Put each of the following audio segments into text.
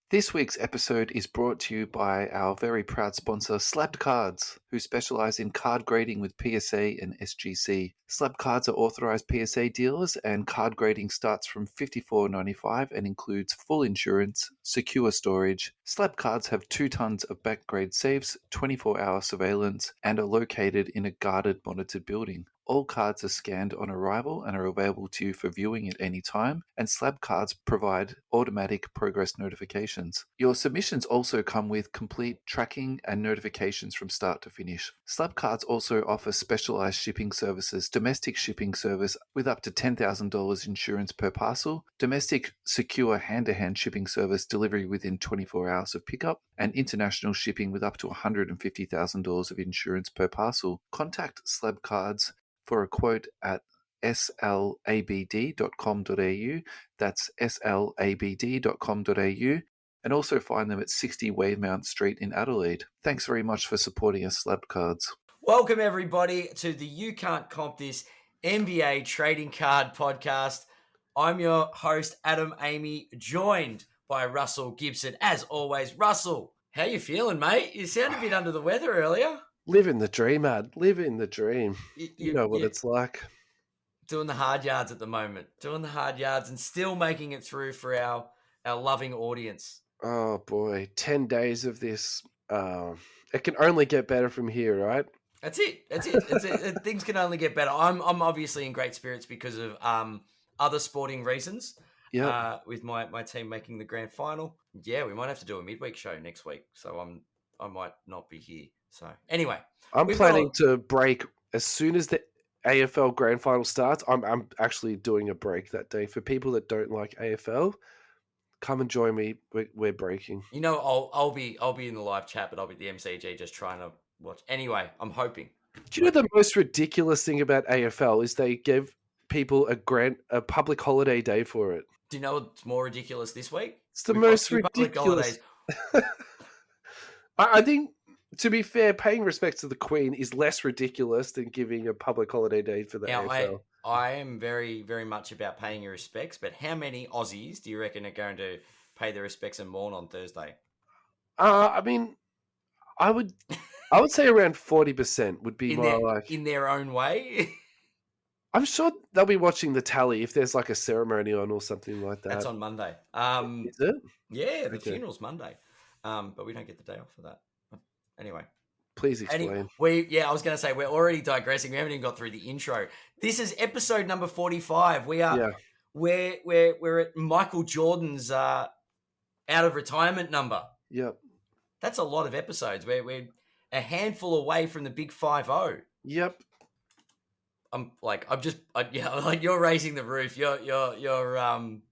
This week's episode is brought to you by our very proud sponsor, Slabbed Cards, who specialize in card grading with PSA and SGC. Slabbed Cards are authorized PSA dealers, and card grading starts from $54.95 and includes full insurance, secure storage. Slabbed Cards have 2 tons of back-grade safes, 24-hour surveillance, and are located in a guarded, monitored building. All cards are scanned on arrival and are available to you for viewing at any time, and Slab Cards provide automatic progress notifications. Your submissions also come with complete tracking and notifications from start to finish. Slab Cards also offer specialized shipping services, domestic shipping service with up to $10,000 insurance per parcel, domestic secure hand-to-hand shipping service delivery within 24 hours of pickup, and international shipping with up to $150,000 of insurance per parcel. Contact Slab Cards for a quote at slabd.com.au. That's slabd.com.au. And also find them at 60 Weymount Street in Adelaide. Thanks very much for supporting us, Slab Cards. Welcome, everybody, to the You Can't Comp This NBA Trading Card Podcast. I'm your host, Adam Amy, joined by Russell Gibson. As always, Russell, how you feeling, mate? You sounded a bit under the weather earlier. Living the dream, Ad. Living the dream. You know what it's like. Doing the hard yards at the moment. Doing the hard yards and still making it through for our loving audience. Oh, boy. 10 days of this. It can only get better from here, right? That's it. Things can only get better. I'm obviously in great spirits because of other sporting reasons. Yeah. With my team making the grand final. Yeah, we might have to do a midweek show next week. So I might not be here. So anyway, I'm planning to break as soon as the AFL grand final starts. I'm actually doing a break that day. For people that don't like AFL, come and join me. We're breaking. You know, I'll be in the live chat, but I'll be at the MCG just trying to watch. Anyway, I'm hoping. Do you know the most ridiculous thing about AFL is they give people a public holiday day for it? Do you know what's more ridiculous this week? It's the most ridiculous. I think, to be fair, paying respects to the Queen is less ridiculous than giving a public holiday day for the AFL. I am very, very much about paying your respects, but how many Aussies do you reckon are going to pay their respects and mourn on Thursday? I mean, I would say around 40% would be in their own way. I'm sure they'll be watching the tally if there's like a ceremony on or something like that. That's on Monday. Is it? Yeah, the funeral's Monday. But we don't get the day off for that. Anyway. Please explain. I was going to say, we're already digressing. We haven't even got through the intro. This is episode number 45. We're at Michael Jordan's out of retirement number. Yep. That's a lot of episodes. We're a handful away from the big 5-0. Yep. I'm you're raising the roof. I'm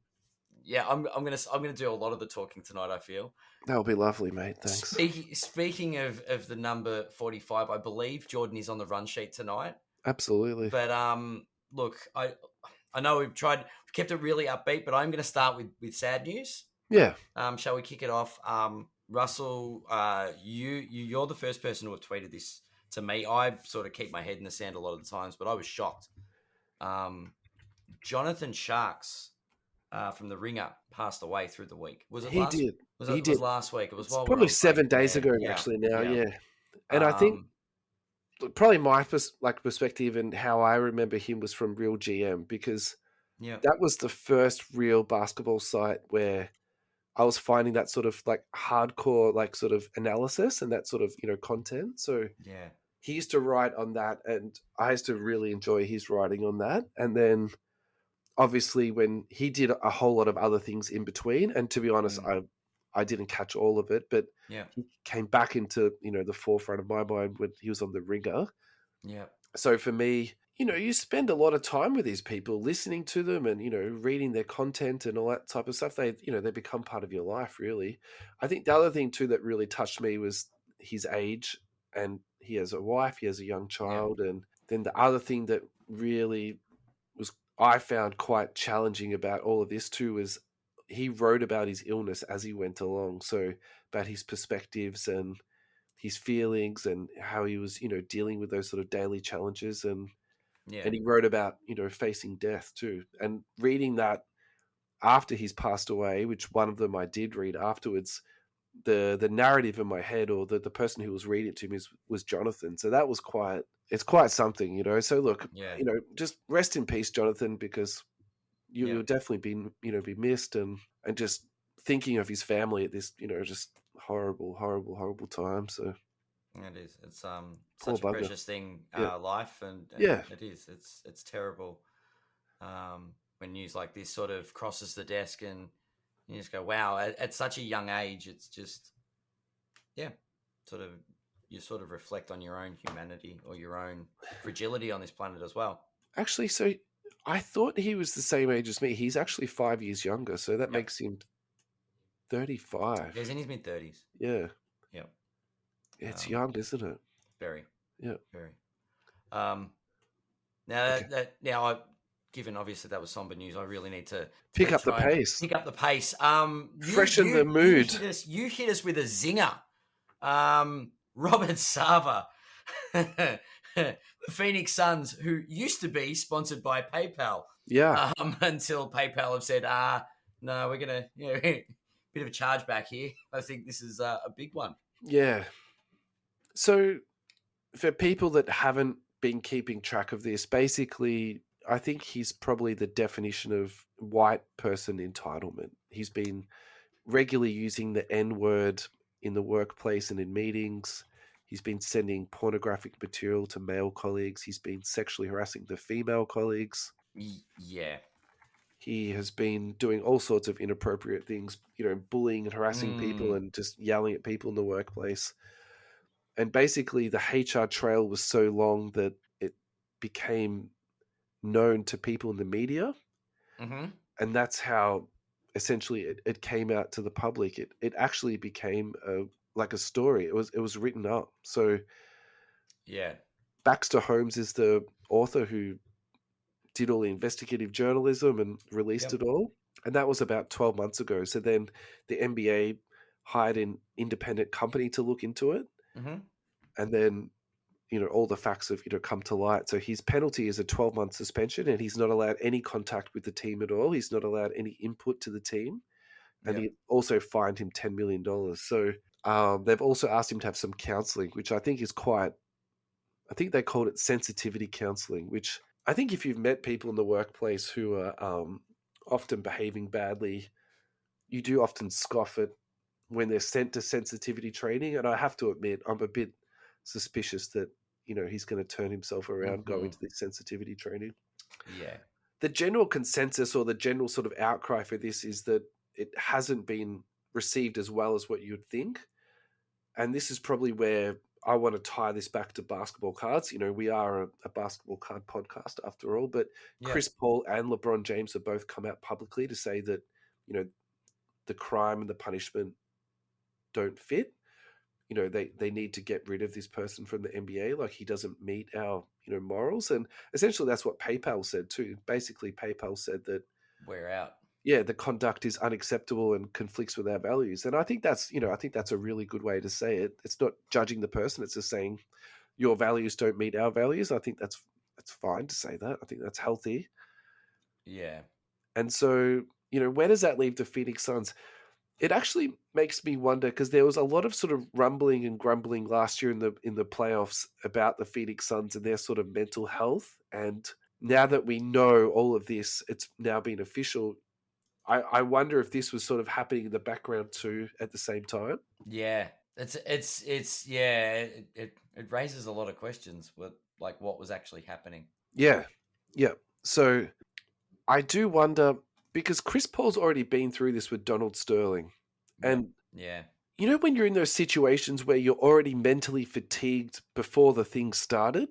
gonna do a lot of the talking tonight, I feel. That'll be lovely, mate. Thanks. Speaking of the number 45, I believe Jordan is on the run sheet tonight. Absolutely. But look, I know we've kept it really upbeat, but I'm gonna start with sad news. Yeah. Shall we kick it off? Russell, you're the first person to have tweeted this to me. I sort of keep my head in the sand a lot of the times, but I was shocked. Jonathan Sharks from The Ringer passed away through the week. Was it he last? Did. Was he it did. Was last week? It was probably 7 days ago, actually. Now, yeah. And I think probably my perspective and how I remember him was from Real GM, because that was the first real basketball site where I was finding that sort of like hardcore, like sort of analysis and that sort of, content. So he used to write on that, and I used to really enjoy his writing on that. And then obviously when he did a whole lot of other things in between, and to be honest, I didn't catch all of it, but he came back into, the forefront of my mind when he was on The Ringer. Yeah. So for me, you spend a lot of time with these people, listening to them and, reading their content and all that type of stuff. They, they become part of your life, really. I think the other thing too that really touched me was his age, and he has a wife, he has a young child. And then the other thing that really I found quite challenging about all of this too was he wrote about his illness as he went along. So about his perspectives and his feelings and how he was, dealing with those sort of daily challenges. And he wrote about, facing death too. And reading that, after he's passed away, which one of them I did read afterwards, the narrative in my head, or the person who was reading it to me was Jonathan. So that was it's quite something, you know. So look, Yeah. you know, just rest in peace, Jonathan, because Yeah. you'll definitely be missed, and just thinking of his family at this, you know, just horrible time. So It is. It's poor such a bugger. precious thing, Yeah, life, and yeah. it is. It's terrible when news like this sort of crosses the desk, and you just go, "Wow!" At such a young age, it's just yeah, sort of you sort of reflect on your own humanity or your own fragility on this planet as well. Actually, so I thought he was the same age as me. He's actually 5 years younger, so that Yep. makes him 35. He's in his mid-30s. Yeah, Yep. it's Um, young, isn't it? very, Yeah. very. Um, now Okay. given obviously that was somber news, I really need Pick to up the try and pace. pick up the pace. Freshen the mood. You hit us with a zinger. Robert Sava, the Phoenix Suns, who used to be sponsored by PayPal, Yeah. until PayPal have said, no, we're gonna, bit of a chargeback here. I think this is a big one. Yeah. So for people that haven't been keeping track of this, basically, I think he's probably the definition of white person entitlement. He's been regularly using the N word in the workplace and in meetings. He's been sending pornographic material to male colleagues. He's been sexually harassing the female colleagues. Yeah. He has been doing all sorts of inappropriate things, you know, bullying and harassing people Mm. and just yelling at people in the workplace. And basically, the HR trail was so long that it became known to people in the media. Mm-hmm. And that's how essentially it came out to the public. It actually became like a story. It was written up. So Yeah. Baxter Holmes is the author who did all the investigative journalism and released Yep. it all. And that was about 12 months ago. So then the NBA hired an independent company to look into it. Mm-hmm. And then, you know, all the facts have, you know, come to light. So his penalty is a 12-month suspension, and he's not allowed any contact with the team at all. He's not allowed any input to the team. And Yep. he also fined him $10 million. So they've also asked him to have some counseling, which I think is quite, I think they called it sensitivity counseling, which I think if you've met people in the workplace who are often behaving badly, you do often scoff at when they're sent to sensitivity training. And I have to admit, I'm a bit suspicious that, you know, he's going to turn himself around going Mm-hmm. to this sensitivity training. Yeah. The general consensus, or the general sort of outcry for this, is that it hasn't been received as well as what you'd think. And this is probably where I want to tie this back to basketball cards. You know, we are a basketball card podcast after all, but Yep. Chris Paul and LeBron James have both come out publicly to say that, you know, the crime and the punishment don't fit. You know, they need to get rid of this person from the NBA. Like, he doesn't meet our, you know, morals. And essentially that's what PayPal said too. Basically, PayPal said that, We're out. yeah, the conduct is unacceptable and conflicts with our values. And I think that's, you know, I think that's a really good way to say it. It's not judging the person. It's just saying your values don't meet our values. I think that's fine to say that. I think that's healthy. Yeah. And so, you know, where does that leave the Phoenix Suns? It actually makes me wonder, because there was a lot of sort of rumbling and grumbling last year in the playoffs about the Phoenix Suns and their sort of mental health. And now that we know all of this, it's now been official. I wonder if this was sort of happening in the background too at the same time. Yeah. It's yeah. It raises a lot of questions with like what was actually happening. Yeah, yeah. So I do wonder, because Chris Paul's already been through this with Donald Sterling, Yep. and Yeah. you know, when you're in those situations where you're already mentally fatigued before the thing started,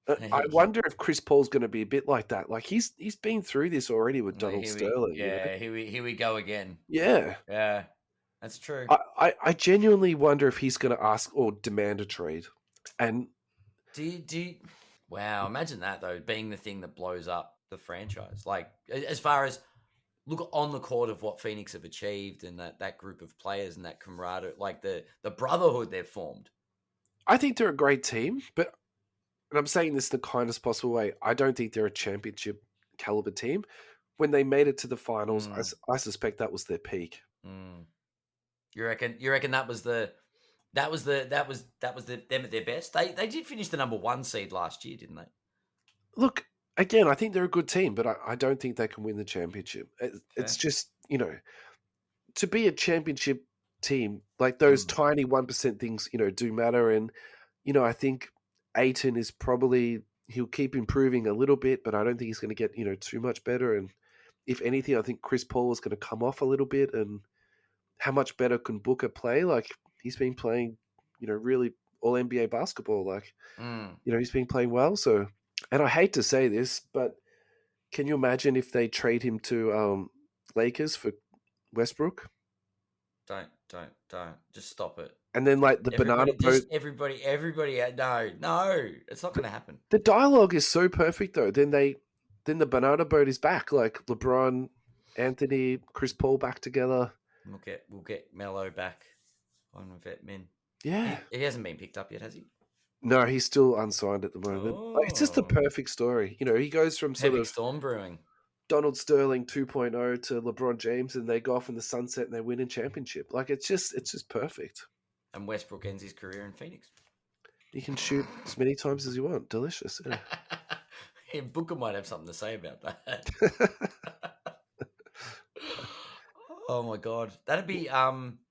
I wonder if Chris Paul's going to be a bit like that. Like, he's been through this already with Donald Sterling, you know? Here we go again. Yeah. Yeah, that's true. I genuinely wonder if he's going to ask or demand a trade. And Do you, wow, imagine that though, being the thing that blows up the franchise. Like as far as look on the court of what Phoenix have achieved and that group of players and that camaraderie, like the brotherhood they've formed. I think they're a great team, but, and I'm saying this in the kindest possible way, I don't think they're a championship caliber team. when they made it to the finals, Mm. I suspect that was their peak. Mm. You reckon that was them at their best? They did finish the number 1 seed last year, didn't they? Look, again, I think they're a good team, but I don't think they can win the championship. It's Fair. just, to be a championship team, like those Mm. tiny 1% things, do matter. And, I think Aiton is probably, he'll keep improving a little bit, but I don't think he's going to get, too much better. And if anything, I think Chris Paul is going to come off a little bit. And how much better can Booker play? Like, he's been playing, really all NBA basketball. Like, Mm. he's been playing well. So, and I hate to say this, but can you imagine if they trade him to Lakers for Westbrook? Don't. Just stop it. And then like the banana boat. Everybody. No, it's not going to happen. The dialogue is so perfect though. Then the banana boat is back. Like LeBron, Anthony, Chris Paul back together. We'll get Melo back on vet min. Yeah. He hasn't been picked up yet, has he? No, he's still unsigned at the moment. Like, it's just the perfect story. He goes from sort of storm brewing. Donald Sterling 2.0 to LeBron James, and they go off in the sunset and they win a championship. Like, it's just perfect. And Westbrook ends his career in Phoenix. You can shoot as many times as you want. Delicious. Yeah. Yeah, Booker might have something to say about that. Oh my god, that'd be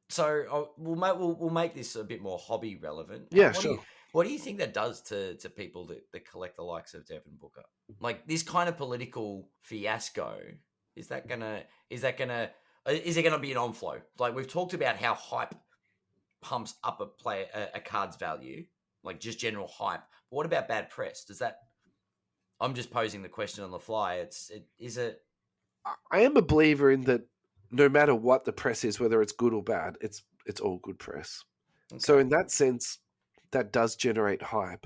So we'll make this a bit more hobby relevant. Yeah, sure. What do you think that does to people that collect the likes of Devin Booker? Like this kind of political fiasco, is there gonna be an onflow? Like we've talked about how hype pumps up a card's value, like just general hype. But what about bad press? Does that? I'm just posing the question on the fly. Is it? I am a believer in that. No matter what the press is, whether it's good or bad, it's all good press. Okay. So in that sense, that does generate hype.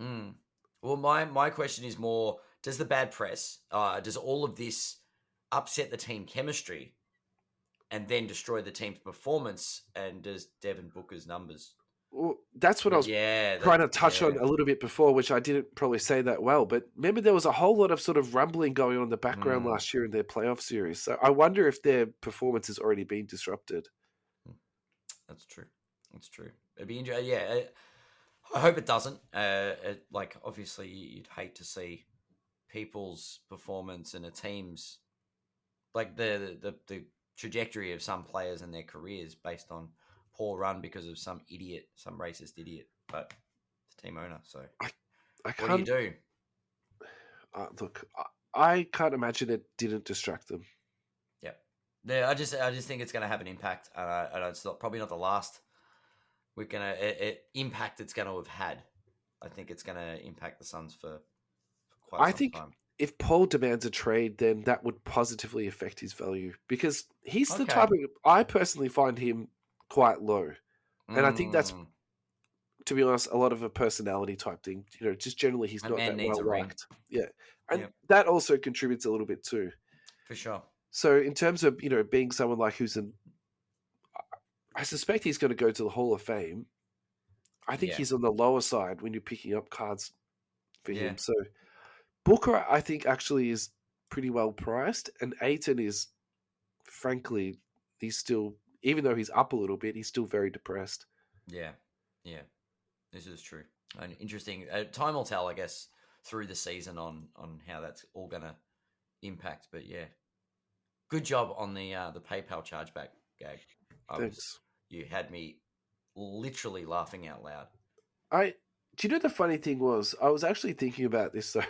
Mm. Well, my question is more: does the bad press, does all of this upset the team chemistry, and then destroy the team's performance? And does Devin Booker's numbers? Well, that's what I was trying to touch on a little bit before, which I didn't probably say that well. But remember, there was a whole lot of sort of rumbling going on in the background last year in their playoff series. So I wonder if their performance has already been disrupted. That's true. It'd be interesting. Yeah, I hope it doesn't. Like, obviously, you'd hate to see people's performance and a team's, like the trajectory of some players and their careers based on poor run because of some racist idiot, but the team owner. So what do you do? Look, I can't imagine it didn't distract them. Yeah, I just think it's going to have an impact, and it's probably not the last impact it's going to have had. I think it's going to impact the Suns for quite some time. If Paul demands a trade, then that would positively affect his value because he's the type of. I personally find him quite low. And I think that's, to be honest, a lot of a personality type thing. Just generally he's not that well liked. Yeah. And that also contributes a little bit too. For sure. So in terms of, being someone like I suspect he's going to go to the Hall of Fame. I think he's on the lower side when you're picking up cards for him. So Booker, I think, actually is pretty well priced. And Aiton is, frankly, he's still, even though he's up a little bit, he's still very depressed. Yeah. This is true. And interesting. Time will tell, I guess, through the season on how that's all going to impact. But yeah, good job on the PayPal chargeback gag. Thanks. You had me literally laughing out loud. Do you know the funny thing was? I was actually thinking about this though.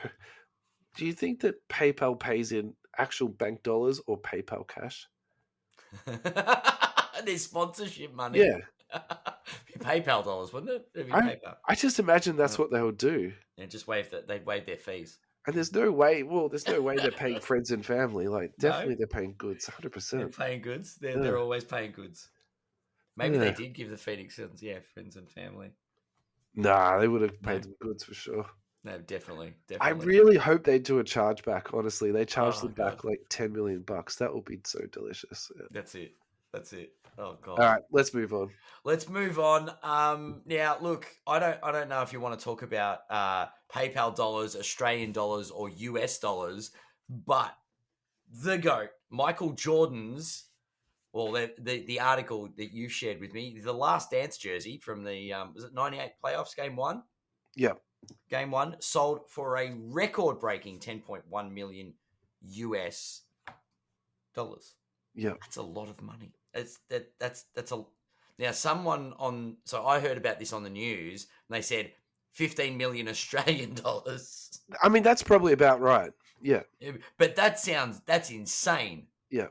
Do you think that PayPal pays in actual bank dollars or PayPal cash? There's sponsorship money. Yeah. PayPal dollars, wouldn't it? It'd be PayPal. I just imagine that's what they would do. Yeah, just they'd waive their fees. And there's no way they're paying friends and family. Like, definitely they're paying goods, 100%. They're paying goods. They're always paying goods. Maybe they did give the Phoenix Suns, friends and family. Nah, they would have paid them goods for sure. No, definitely. I really hope they do a chargeback, honestly. They charge them back like $10 million. That will be so delicious. Yeah. That's it. Oh god. All right, let's move on. Now look, I don't know if you want to talk about PayPal dollars, Australian dollars, or US dollars, but the GOAT, Michael Jordan's. Well, the article that you shared with me, the Last Dance jersey from the was it '98 playoffs, game one? Yeah. Game one sold for a record-breaking 10.1 million US dollars. Yeah. That's a lot of money. That's a now someone on. So I heard about this on the news, and they said 15 million Australian dollars. I mean, that's probably about right. Yeah. But that's insane. Yeah.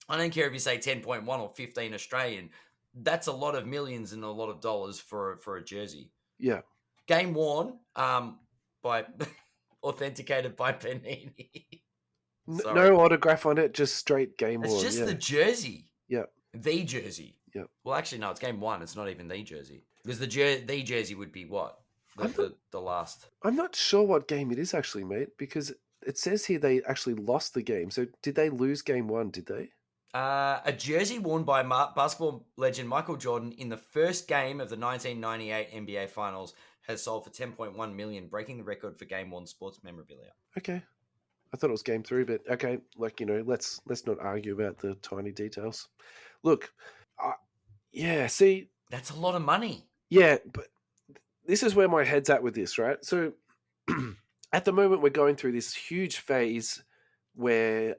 I don't care if you say 10.1 or 15 Australian. That's a lot of millions and a lot of dollars for a jersey. Yeah. Game worn, by authenticated by Panini. No autograph on it, just straight game worn. It's just the jersey. Yeah. The jersey. Yeah. Well, actually, no, it's game one. It's not even the jersey. Because the jersey would be what? The last. I'm not sure what game it is actually, mate, because it says here they actually lost the game. So did they lose game one, did they? A jersey worn by basketball legend Michael Jordan in the first game of the 1998 NBA Finals has sold for 10.1 million, breaking the record for game worn sports memorabilia. Okay. I thought it was game three, but okay, let's not argue about the tiny details. Look, yeah, see, that's a lot of money. Yeah, but this is where my head's at with this, right? So at the moment, we're going through this huge phase where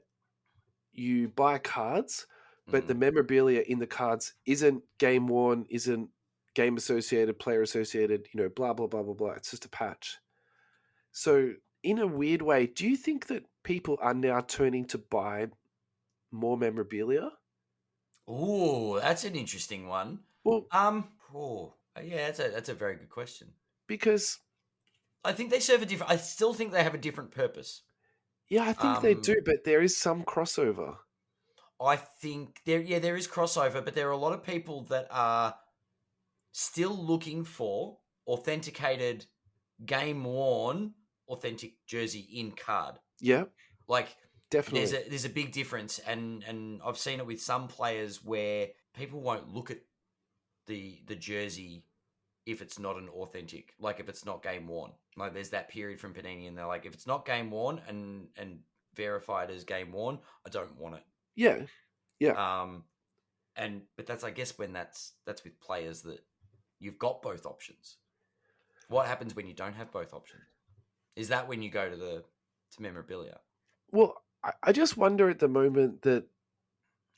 you buy cards, but the memorabilia in the cards isn't game worn, isn't game associated, player associated, blah, blah, blah, blah, blah. It's just a patch. So in a weird way, do you think that people are now turning to buy more memorabilia? Ooh, that's an interesting one. Well, yeah, that's a very good question. Because I think they serve a different. I still think they have a different purpose. Yeah, I think they do, but there is some crossover. I think there is crossover, but there are a lot of people that are still looking for authenticated, game worn, authentic jersey in card. Yeah, like definitely. There's a big difference, and I've seen it with some players where people won't look at the jersey if it's not an authentic, like if it's not game worn. Like there's that period from Panini, and they're like, if it's not game worn and verified as game worn, I don't want it. Yeah. But that's, I guess, when that's with players that you've got both options. What happens when you don't have both options? Is that when you go to memorabilia? Well, I just wonder at the moment that.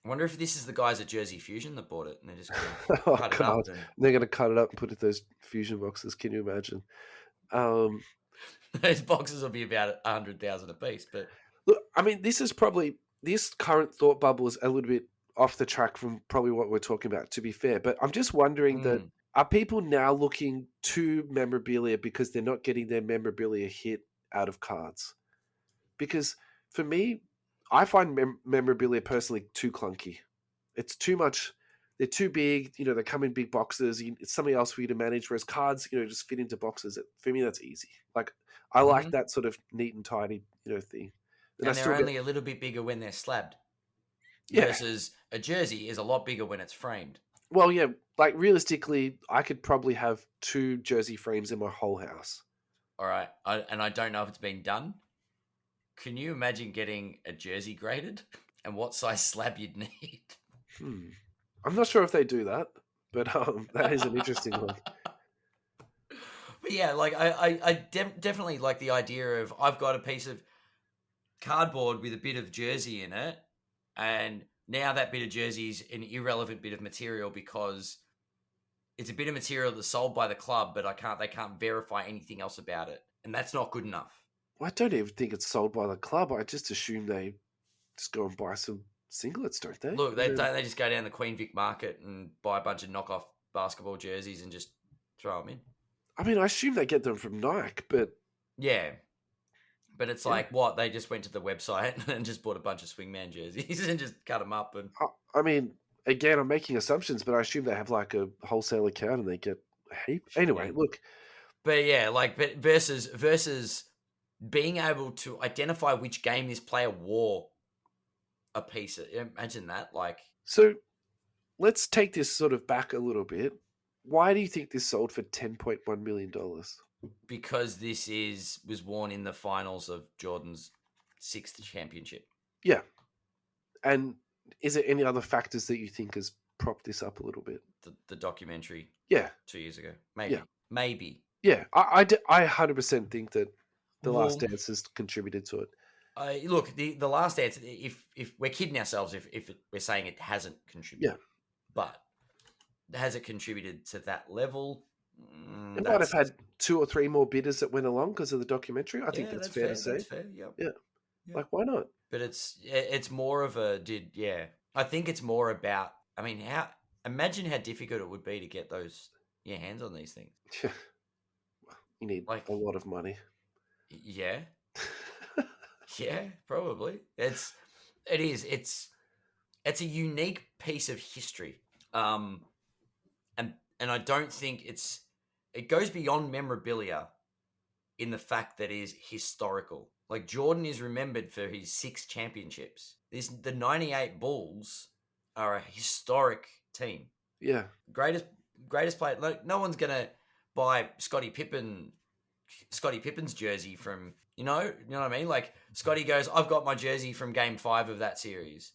I wonder if this is the guys at Jersey Fusion that bought it and they're just going to cut it up. They're going to cut it up and put it in those Fusion boxes. Can you imagine? Those boxes will be about 100,000 a piece. But look, I mean, this current thought bubble is a little bit off the track from probably what we're talking about, to be fair. But I'm just wondering that are people now looking to memorabilia because they're not getting their memorabilia hit out of cards? Because for me, I find memorabilia personally too clunky. It's too much. They're too big. They come in big boxes. It's something else for you to manage. Whereas cards, just fit into boxes. For me, that's easy. Like I like that sort of neat and tidy, thing. And they're only a little bit bigger when they're slabbed. Yeah. Versus a jersey is a lot bigger when it's framed. Well, yeah. Like realistically, I could probably have 2 jersey frames in my whole house. All right, and I don't know if it's been done. Can you imagine getting a jersey graded and what size slab you'd need? I'm not sure if they do that, but that is an interesting one. But yeah, like I definitely like the idea of I've got a piece of cardboard with a bit of jersey in it, and now that bit of jersey is an irrelevant bit of material because it's a bit of material that's sold by the club, but they can't verify anything else about it, and that's not good enough. Well, I don't even think it's sold by the club. I just assume they just go and buy some singlets, don't they? Look, they just go down the Queen Vic market and buy a bunch of knockoff basketball jerseys and just throw them in. I mean, I assume they get them from Nike, but yeah. But it's like, what? They just went to the website and just bought a bunch of swingman jerseys and just cut them up. And I mean, again, I'm making assumptions, but I assume they have like a wholesale account and they get a heap. Anyway, look. But yeah, but versus being able to identify which game this player wore a piece of. Imagine that. So let's take this sort of back a little bit. Why do you think this sold for $10.1 million? Because this was worn in the finals of Jordan's 6th championship. Yeah. And is there any other factors that you think has propped this up a little bit? The documentary Yeah. 2 years ago, Yeah. maybe. Yeah. I 100% think that The Last Well, Dance has contributed to it. look, the last dance. If we're kidding ourselves, if we're saying it hasn't Yeah. contributed, but has it contributed to that level? It might have That's had 2 or 3 more bidders that went along because of the documentary. I think yeah, that's that's fair to fair. That's say. fair. Yep. Yeah. Yep. Like, why not? But it's more of a did yeah. I think it's more about. I mean, how imagine how difficult it would be to get those your hands on these things. Yeah. You need Like, a lot of money. yeah, yeah, probably. It is. It's a unique piece of history. Um, and I don't think it goes beyond memorabilia in the fact that it is historical. Like Jordan is remembered for his 6 championships. The '98 Bulls are a historic team. Yeah. Greatest player. Like, no one's gonna buy Scottie Pippen's jersey from you know what I mean. Like Scottie goes, I've got my jersey from Game 5 of that series.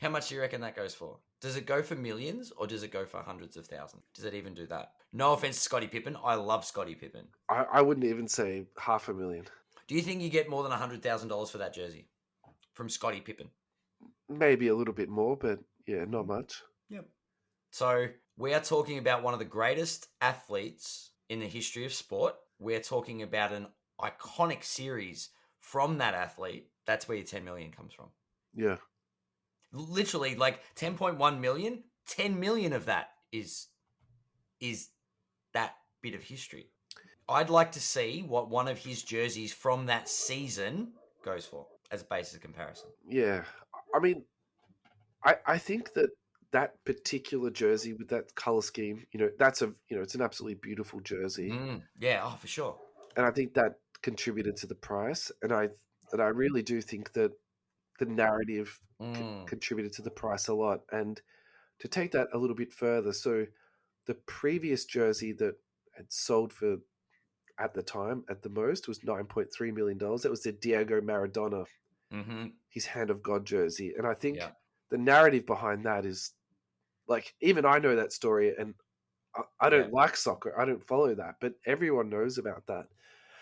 How much do you reckon that goes for? Does it go for millions or does it go for hundreds of thousands? Does it even do that? No offense to Scottie Pippen. I love Scottie Pippen. I wouldn't even say 500,000. Do you think you get more than $100,000 for that jersey from Scottie Pippen? Maybe a little bit more, but yeah, not much. Yep. So we are talking about one of the greatest athletes in the history of sport. We're talking about an iconic series from that athlete. That's where your 10 million comes from. Yeah. Literally, like 10.1 million, 10 million of that is that bit of history. I'd like to see what one of his jerseys from that season goes for as a basis of comparison. Yeah. I mean, I think that particular jersey with that color scheme, that's it's an absolutely beautiful jersey, Yeah, oh, for sure. and I think that contributed to the price. And I really do think that the narrative contributed to the price a lot. And to take that a little bit further, so the previous jersey that had sold for at the time at the most was $9.3 million. That was the Diego Maradona, his Hand of God jersey, and I think Yeah. the narrative behind that is like, even I know that story, and I don't like soccer. I don't follow that, but everyone knows about that.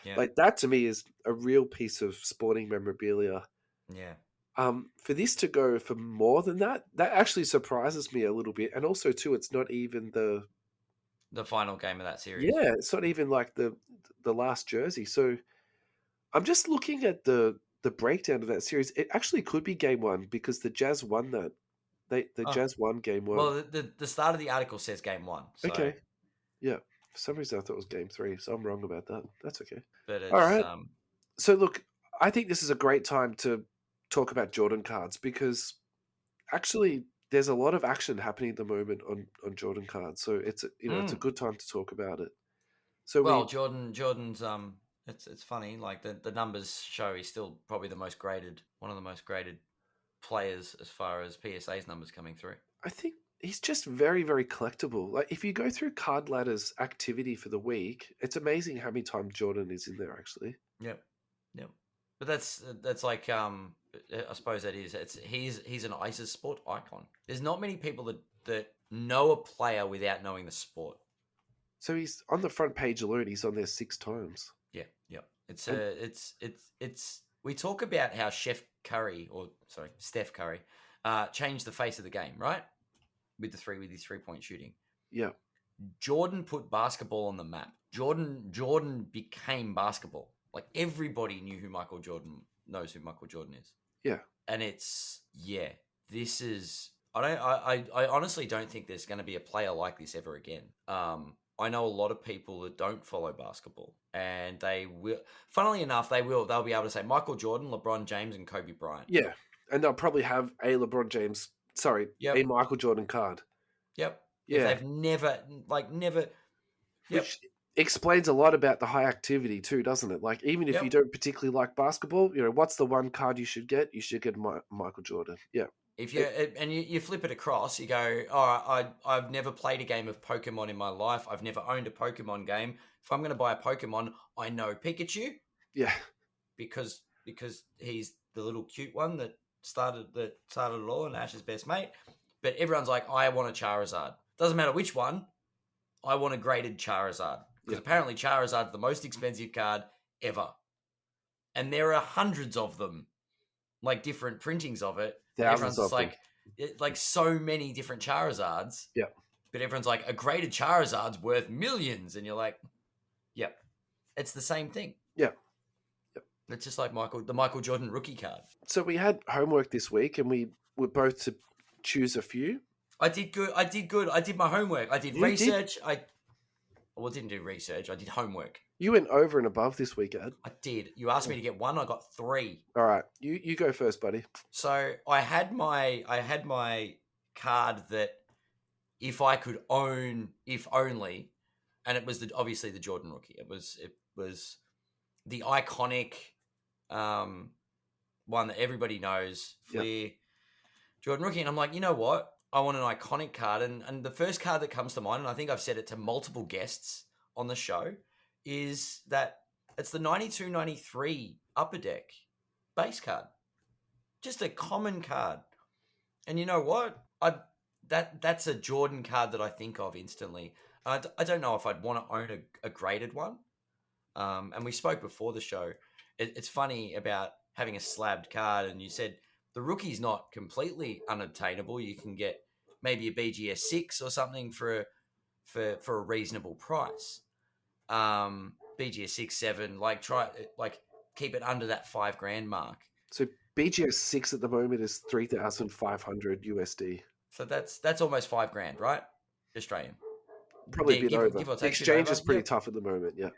Yeah. Like, that to me is a real piece of sporting memorabilia. Yeah. For this to go for more than that, that actually surprises me a little bit. And also, too, it's not even The final game of that series. yeah, it's not even like the last jersey. So I'm just looking at the breakdown of that series. It actually could be game one because the Jazz won that. The Jazz won game one. Well, the start of the article says game 1. So. Okay. Yeah. For some reason, I thought it was game 3, so I'm wrong about that. That's okay. But All it's right. So, look, I think this is a great time to talk about Jordan cards because actually there's a lot of action happening at the moment on Jordan cards. So it's it's a good time to talk about it. So well, Jordan's it's funny, like the numbers show he's still probably one of the most graded players as far as PSA's numbers coming through. I think he's just very, very collectible. Like, if you go through Card Ladder's activity for the week, it's amazing how many times Jordan is in there actually. Yep. But that's like I suppose that is he's an ISIS sport icon. There's not many people that know a player without knowing the sport. So he's on the front page alone. He's on there 6 times. Yeah. It's we talk about how Steph Curry changed the face of the game, right? With his 3-point shooting. Yeah. Jordan put basketball on the map. Jordan became basketball. Like, everybody knows who Michael Jordan is. Yeah. And this is I honestly don't think there's going to be a player like this ever again. I know a lot of people that don't follow basketball, and they will. Funnily enough, they'll be able to say Michael Jordan, LeBron James, and Kobe Bryant. Yeah, and they'll probably have a a Michael Jordan card. Yep. Yeah. If they've never. Yep. Which explains a lot about the high activity too, doesn't it? Like, even if you don't particularly like basketball, what's the one card you should get? You should get Michael Jordan. Yeah. If you flip it across, you go, I've never played a game of Pokemon in my life. I've never owned a Pokemon game. If I'm going to buy a Pokemon, I know Pikachu. Yeah. Because he's the little cute one that started it all, and Ash's best mate. But everyone's like, I want a Charizard. Doesn't matter which one. I want a graded Charizard because apparently Charizard's the most expensive card ever, and there are hundreds of them, like different printings of it. And Thousands everyone's just of them. like so many different Charizards. Yeah. But everyone's like, a graded Charizard's worth millions, and you're like, yep, it's the same thing. Yeah. It's just like the Michael Jordan rookie card. So we had homework this week, and we were both to choose a few. I did good. I did my homework. I did research. Didn't do research. I did homework. You went over and above this week, Ad. I did. You asked me to get one. I got 3. All right, you go first, buddy. So I had my card that if I could own, if only, and it was obviously the Jordan rookie. It was the iconic one that everybody knows, Fleer Jordan rookie. And I'm like, you know what? I want an iconic card. And the first card that comes to mind, and I think I've said it to multiple guests on the show, is that it's the 92-93 Upper Deck base card. Just a common card. And you know what? That's a Jordan card that I think of instantly. I don't know if I'd want to own a graded one. And we spoke before the show. It's funny about having a slabbed card, and you said the rookie's not completely unobtainable. You can get maybe a BGS 6 or something for a reasonable price. BGS 6, 7, keep it under that $5,000 mark. So BGS 6 at the moment is 3,500 USD. So that's almost $5,000, right? Australian. Probably a bit over. The exchange is pretty tough at the moment. Yeah.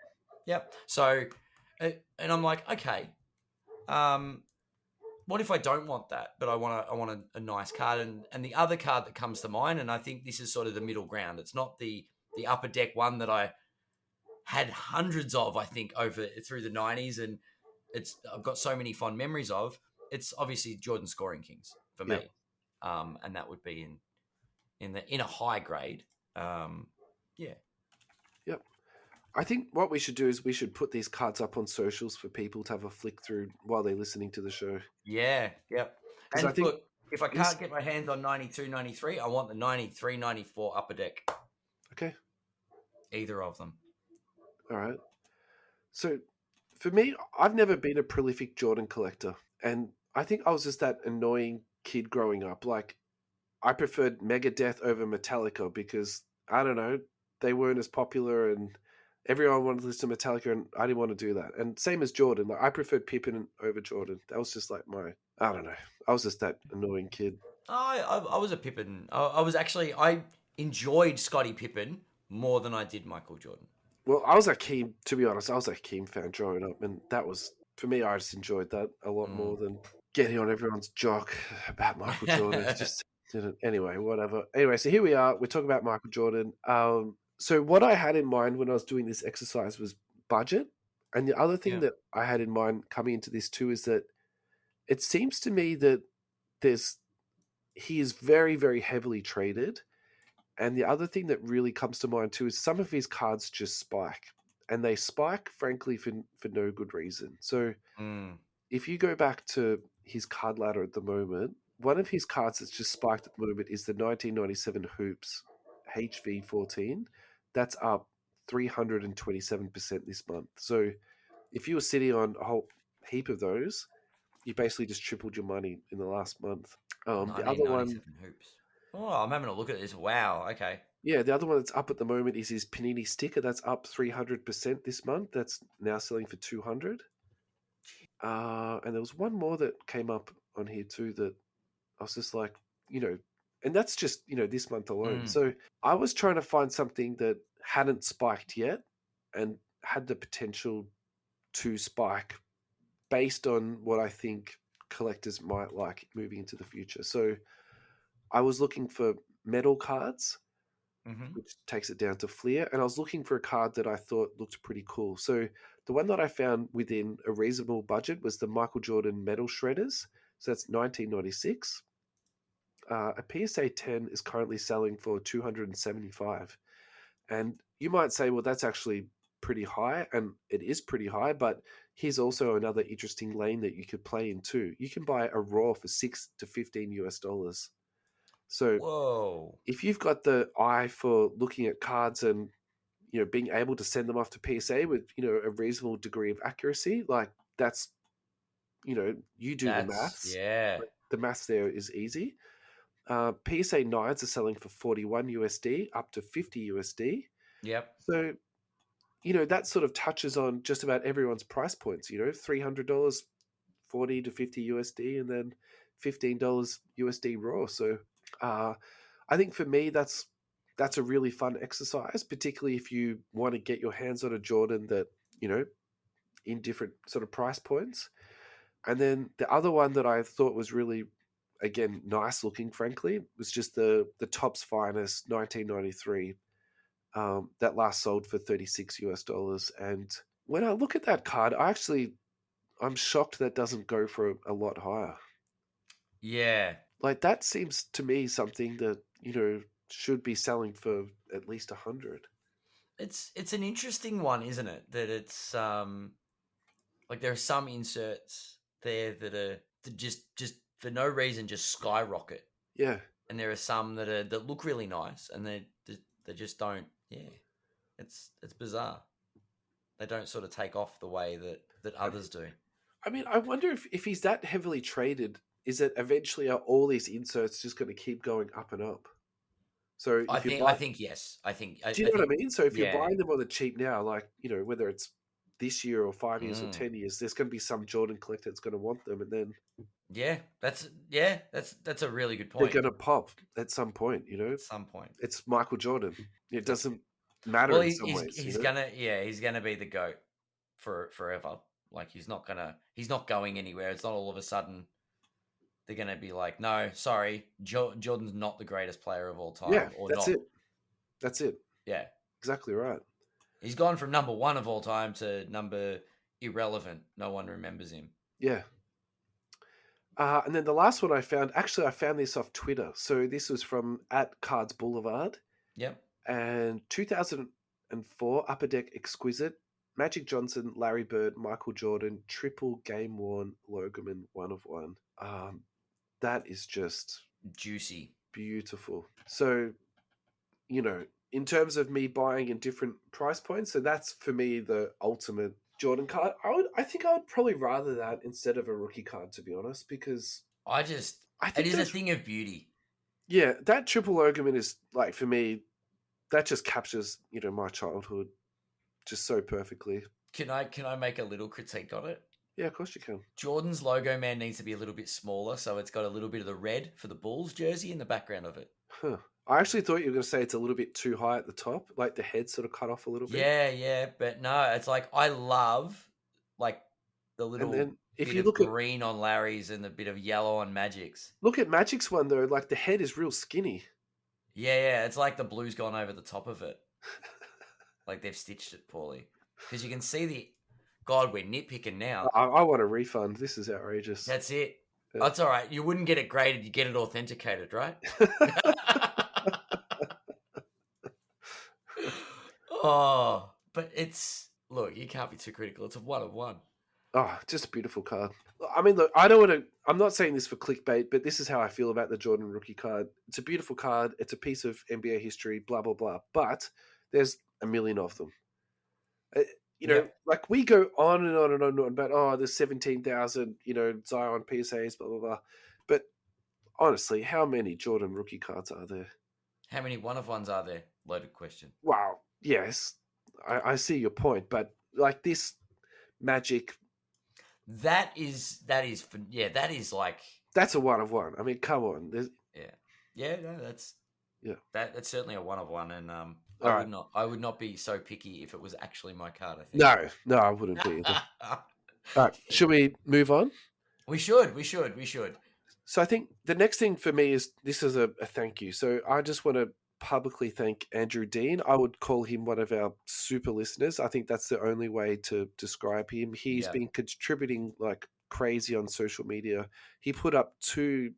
Yep. So, and I'm like, okay, what if I don't want that, but I want a nice card, and the other card that comes to mind, and I think this is sort of the middle ground. It's not the Upper Deck one that I had hundreds of, I think, through the 90s, and I've got so many fond memories of. It's obviously Jordan Scoring Kings for me, and that would be in a high grade. Yep. I think what we should do is we should put these cards up on socials for people to have a flick through while they're listening to the show. Yeah, yep. And I think, look, if I can't get my hands on 92-93, I want the 93-94 Upper Deck. Okay. Either of them. All right. So for me, I've never been a prolific Jordan collector. And I think I was just that annoying kid growing up. Like, I preferred Megadeth over Metallica because, I don't know, they weren't as popular and everyone wanted to listen to Metallica, and I didn't want to do that. And same as Jordan. Like, I preferred Pippen over Jordan. That was just like I don't know. I was just that annoying kid. I was a Pippen. I enjoyed Scottie Pippen more than I did Michael Jordan. Well, I was a Keem, to be honest. I was a Keem fan growing up, and that was, for me, I just enjoyed that a lot more than getting on everyone's jock about Michael Jordan. Just didn't. Anyway, whatever. Anyway, so here we are. We're talking about Michael Jordan. So what I had in mind when I was doing this exercise was budget. And the other thing that I had in mind coming into this too is that it seems to me that he is very, very heavily traded. And the other thing that really comes to mind too is some of his cards just spike. And they spike, frankly, for no good reason. So if you go back to his card ladder at the moment, one of his cards that's just spiked at the moment is the 1997 Hoops HV14. That's up 327% this month. So if you were sitting on a whole heap of those, you basically just tripled your money in the last month. The other one... Hoops. Oh, I'm having a look at this. Wow, okay. Yeah, the other one that's up at the moment is his Panini sticker. That's up 300% this month. That's now selling for $200. And there was one more that came up on here too that I was just like, and that's just, this month alone. So I was trying to find something that hadn't spiked yet and had the potential to spike based on what I think collectors might like moving into the future. So I was looking for metal cards, which takes it down to Fleer. And I was looking for a card that I thought looked pretty cool. So the one that I found within a reasonable budget was the Michael Jordan Metal Shredders. So that's 1996. A PSA 10 is currently selling for $275. And you might say, well, that's actually pretty high, and it is pretty high, but here's also another interesting lane that you could play in too. You can buy a raw for $6 to $15. So Whoa. if you've got the eye for looking at cards and being able to send them off to PSA with a reasonable degree of accuracy, like that's you do the That's, maths. yeah. Like, the maths there is easy. PSA 9s are selling for 41 USD up to 50 USD. Yep. So, that sort of touches on just about everyone's price points, $300, 40 to 50 USD, and then $15 USD raw. So, I think for me, that's a really fun exercise, particularly if you want to get your hands on a Jordan that, in different sort of price points. And then the other one that I thought was really, again, nice looking, frankly, was just the Topps Finest 1993 that last sold for 36 US dollars. And when I look at that card, I'm shocked that doesn't go for a lot higher. Yeah. Like that seems to me something that should be selling for at least 100. It's an interesting one, isn't it? That it's like there are some inserts there that just for no reason just skyrocket, Yeah, and there are some that look really nice, and they just don't. Yeah, it's bizarre. They don't sort of take off the way that others do. I mean, I wonder if he's that heavily traded, is it eventually are all these inserts just going to keep going up and up? So if you I buy, think yes. do you I know what think I mean? So if you're yeah. buying them on the cheap now, like whether it's this year or 5 years or Mm. 10 years, there's going to be some Jordan collector that's going to want them, and then That's a really good they're point. going to pop at some point. At some point, It's Michael Jordan. It yep. doesn't matter Well, in some ways. he's gonna be the GOAT for forever. Like he's not going anywhere. It's not all of a sudden they're gonna be like, no, sorry, Jordan's not the greatest player of all Yeah, time, or that's not. it. That's it. Yeah, Exactly right. he's gone from number one of all time to number irrelevant. No one remembers him. Yeah. And then the last one I found, actually, I found this off Twitter. So this was from at Cards Boulevard. Yep. And 2004 Upper Deck Exquisite, Magic Johnson, Larry Bird, Michael Jordan, triple game worn Logoman 1 of 1. That is just Juicy. beautiful. So, in terms of me buying in different price points, so that's for me the ultimate Jordan card. I think I would probably rather that instead of a rookie card, to be honest, because I It think is a thing of beauty. yeah, that triple Logoman is like for me, that just captures my childhood just so perfectly. Can I make a little critique on it? Yeah, of course you can. Jordan's logo man needs to be a little bit smaller, so it's got a little bit of the red for the Bulls jersey in the background of it. Huh. I actually thought you were going to say it's a little bit too high at the top, like the head sort of cut off a little bit. Yeah, but no, it's like I love like the And little then if bit you of green on Larry's and the bit of yellow on Magic's. look at Magic's one though, like the head is real skinny. Yeah, it's like the blue's gone over the top of it. Like they've stitched it poorly. Because you can see God, we're nitpicking now. I want a refund. This is outrageous. That's it. Yeah. That's all right. You wouldn't get it graded, you get it authenticated, right? Oh, but look, you can't be too critical. It's a 1 of 1. Oh, just a beautiful card. I mean, look, I'm not saying this for clickbait, but this is how I feel about the Jordan rookie card. It's a beautiful card. It's a piece of NBA history, blah, blah, blah. But there's a million of them. Like we go on and on and on and on about, there's 17,000, Zion PSAs, blah, blah, blah. But honestly, how many Jordan rookie cards are there? How many 1 of 1s are there? Loaded question. Wow. Yes, I see your point. But like this Magic... That is like... That's a 1 of 1. I mean, come on. No, that's certainly a 1 of 1, and I would not be so picky if it was actually my card. I think no, I wouldn't be either. All right, should we move on? We should. So I think the next thing for me is this is a thank you. So I just want to publicly thank Andrew Dean. I would call him one of our super listeners. I think that's the only way to describe him. He's been contributing like crazy on social media. He put up 2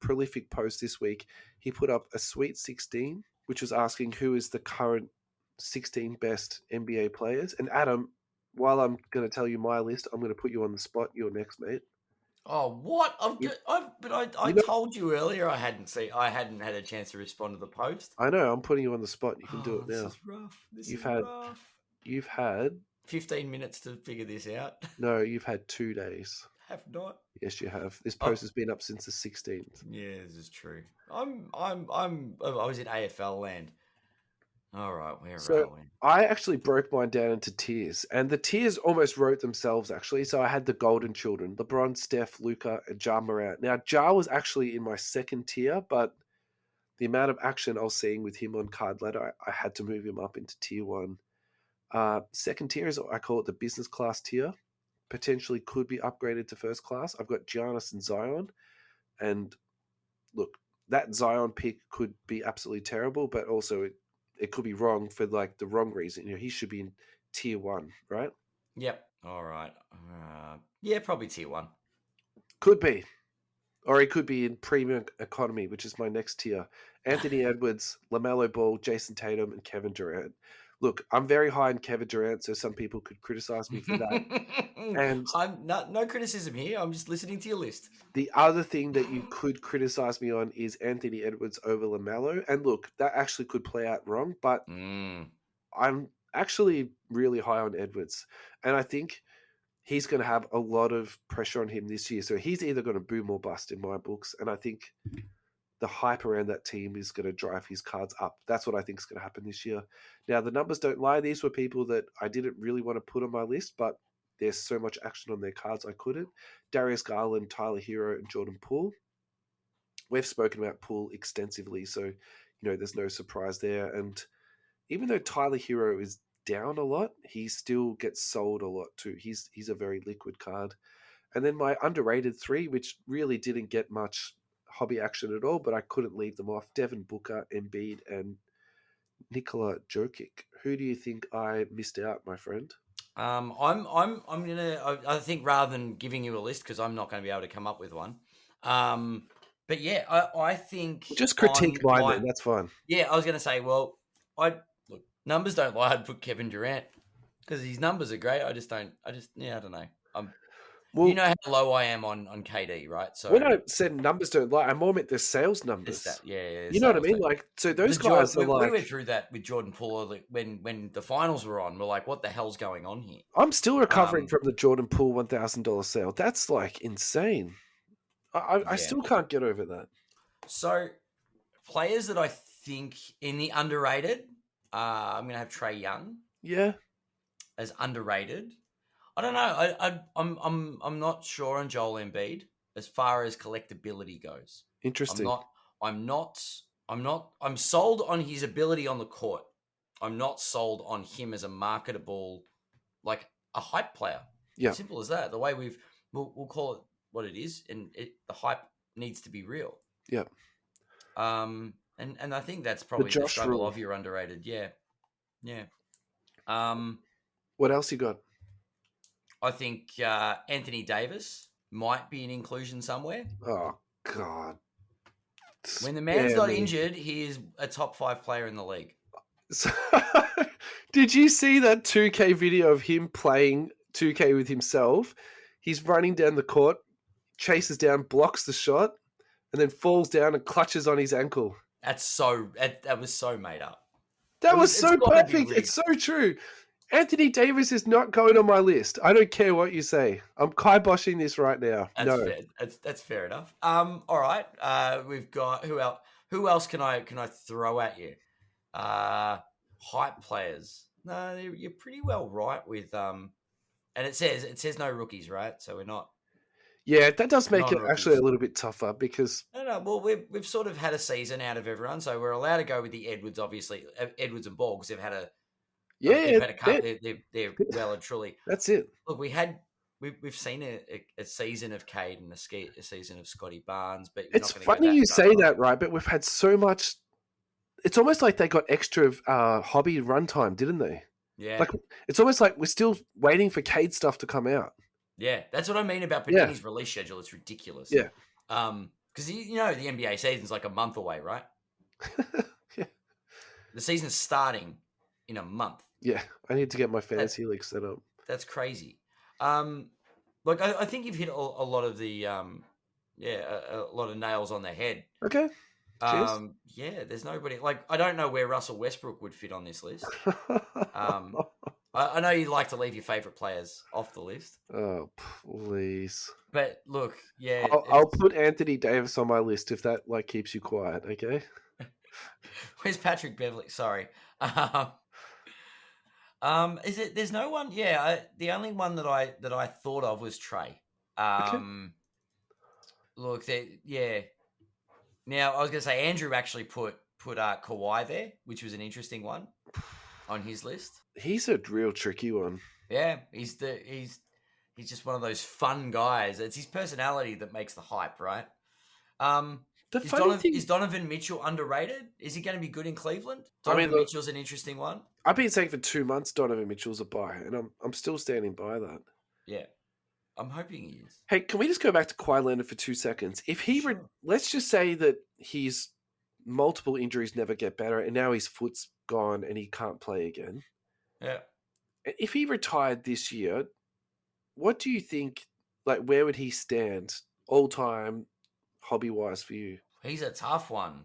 prolific posts this week. He put up a Sweet 16, which was asking who is the current 16 best NBA players. And Adam, while I'm going to tell you my list, I'm going to put you on the spot. You're next, mate. Oh, what? You, I you know, told you earlier I hadn't had a chance to respond to the post. I know I'm putting you on the spot. You can do Oh, it this now. is rough. This You've is had, rough. you've had, 15 minutes to figure this out. no, you've had 2 days. Have not. Yes, you have. This Oh, post has been up since the 16th. yeah, this is true. I was in AFL land. All right, where So are we? I actually broke mine down into tiers, and the tiers almost wrote themselves, actually. So I had the Golden Children, LeBron, Steph, Luca, and Ja Morant. Now, Ja was actually in my second tier, but the amount of action I was seeing with him on card ladder, I had to move him up into tier one. Second tier is, I call it the business class tier. Potentially could be upgraded to first class. I've got Giannis and Zion, and look, that Zion pick could be absolutely terrible, but also it could be wrong for like the wrong reason. He should be in tier one, right? Yep. All right. Yeah, probably tier one. Could be. Or he could be in premium economy, which is my next tier. Anthony Edwards, LaMelo Ball, Jason Tatum, and Kevin Durant. Look, I'm very high in Kevin Durant, so some people could criticize me for that. And I'm no criticism here. I'm just listening to your list. the other thing that you could criticize me on is Anthony Edwards over LaMelo. And look, that actually could play out wrong, but I'm actually really high on Edwards. And I think he's going to have a lot of pressure on him this year. So he's either going to boom or bust in my books. And I think the hype around that team is going to drive his cards up. That's what I think is going to happen this year. Now, the numbers don't lie. These were people that I didn't really want to put on my list, but there's so much action on their cards I couldn't. Darius Garland, Tyler Hero, and Jordan Poole. We've spoken about Poole extensively, so there's no surprise there. And even though Tyler Hero is down a lot, he still gets sold a lot too. He's a very liquid card. And then my underrated three, which really didn't get much hobby action at all, but I couldn't leave them off: Devin Booker, Embiid, and Nikola Jokic. Who do you think I missed out, my friend? I'm gonna. I think rather than giving you a list, because I'm not going to be able to come up with one. But yeah, I think Just on critique mine my then. That's fine. yeah, I was going to say, well, look, numbers don't lie. I'd put Kevin Durant because his numbers are great. I don't know. Well, You know how low I am on KD, right? So when I said numbers don't lie, I more meant their sales it's numbers. that, yeah, You know what I sales, mean? but Like, so those guys are we like, went through that with Jordan Poole like, when the finals were on. We're like, what the hell's going on here? I'm still recovering Um, from the Jordan Poole $1,000 sale. That's like insane. I yeah. still can't get over that. So players that I think in the underrated, I'm going to have Trae Young Yeah, as underrated. I don't know. I'm not sure on Joel Embiid as far as collectability goes. I'm interesting. not. I'm not. I'm not. I'm sold on his ability on the court. I'm not sold on him as a marketable, like a hype player. Yeah, Simple as that. The way we'll call it what it is, and the hype needs to be real. yeah. And I think that's The probably the Josh struggle rule. of your underrated. Yeah. What else you got? I think Anthony Davis might be an inclusion somewhere. Oh God. When the man's not Spare me. injured, he is a top 5 player in the league. So, did you see that 2K video of him playing 2K with himself? He's running down the court, chases down, blocks the shot, and then falls down and clutches on his ankle. That was so made up. That was so It's gotta be perfect. rigged. It's so true. Anthony Davis is not going on my list. I don't care what you say. I'm kiboshing this right now. That's No. fair. That's fair enough. All right. We've got who else? Who else can I throw at you? Hype players. No, you're pretty well right with and it says no rookies, right? So we're not. Yeah, that does make it actually Non-rookies. a little bit tougher because No. Well, we've sort of had a season out of everyone, so we're allowed to go with the Edwards, obviously Edwards and Ball, because they've had a yeah, cut. They're well and truly. that's it. Look, we've seen a season of Cade and a season of Scotty Barnes, but you're It's not going to go funny that you say far. that, right? But we've had so much. It's almost like they got extra hobby runtime, didn't they? Yeah, Like it's almost like we're still waiting for Cade stuff to come out. yeah, that's what I mean about Yeah. Panini's release schedule. It's ridiculous. Yeah. Because the NBA season's like a month away, right? Yeah. The season's starting in a month. Yeah, I need to get my That, fantasy league set up. that's crazy. Like I think you've hit a lot of the a lot of nails on the head. Okay, cheers. Yeah, there's nobody like I don't know where Russell Westbrook would fit on this list. Um, I know you like to leave your favorite players off the list, Oh, please. but look, yeah, I'll put Anthony Davis on my list if that like keeps you quiet. Okay. where's Patrick Beverly? Sorry. Is it? There's no one. Yeah, the only one that I thought of was Trey. Okay. Look, yeah. Now I was going to say Andrew actually put Kawhi there, which was an interesting one on his list. He's a real tricky one. Yeah, he's just one of those fun guys. It's his personality that makes the hype, right? The funny thing, Is Donovan Mitchell underrated? Is he going to be good in Cleveland? I mean, Donovan Mitchell's an interesting one. I've been saying for 2 months Donovan Mitchell's a buy, and I'm still standing by that. Yeah, I'm hoping he is. Hey, can we just go back to Kawhi Leonard for 2 seconds? If he, Sure. let's just say that his multiple injuries never get better, and now his foot's gone and he can't play again. Yeah. If he retired this year, what do you think? Like, where would he stand all time, hobby wise for you? He's a tough one.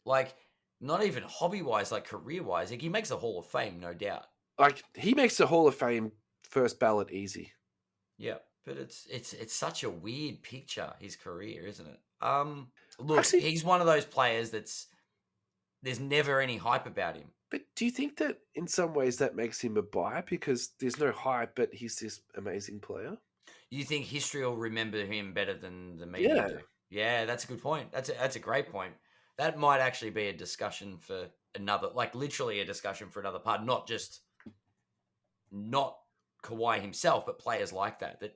Like, not even hobby wise, like career wise. Like, he makes the Hall of Fame, no doubt. Like, he makes the Hall of Fame first ballot easy. Yeah, but it's such a weird picture, his career, isn't it? Look, Actually, he's one of those players there's never any hype about him. but do you think that in some ways that makes him a buy because there's no hype, but he's this amazing player? You think history will remember him better than the media do? Yeah, that's a good point. That's a great point. That might actually be a discussion for another, like literally a discussion for another part, not Kawhi himself, but players like that. That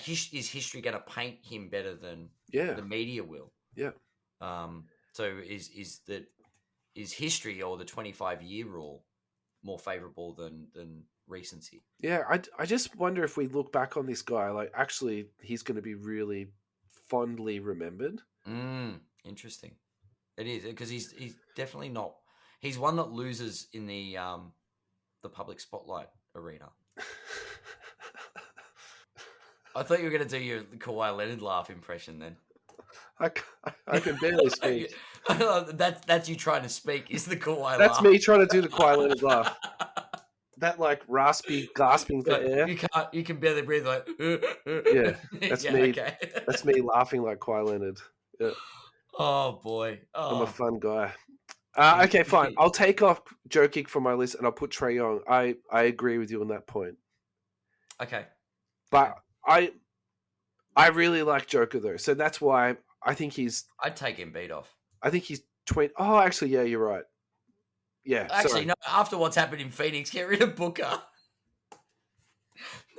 is history going to paint him better than the media will? Yeah. So is history or the 25-year rule more favorable than recency? Yeah, I just wonder if we look back on this guy, like actually he's going to be really fondly remembered. Interesting. It is because he's definitely not. He's one that loses in the public spotlight arena. I thought you were going to do your Kawhi Leonard laugh impression then. I can barely speak. That's you trying to speak. Is the Kawhi laugh? That's me trying to do the Kawhi Leonard laugh. That like raspy, gasping for air. You can barely breathe. Like yeah, that's me. Okay. That's me laughing like Kawhi Leonard. Yeah. Oh boy, I'm a fun guy. Okay, fine. I'll take off Jokic from my list and I'll put Trae Young. I agree with you on that point. Okay, but I really like Joker though, so that's why I think he's. I'd take Embiid off. I think he's 20. Oh, actually, yeah, you're right. Yeah, actually, no. After what's happened in Phoenix, get rid of Booker.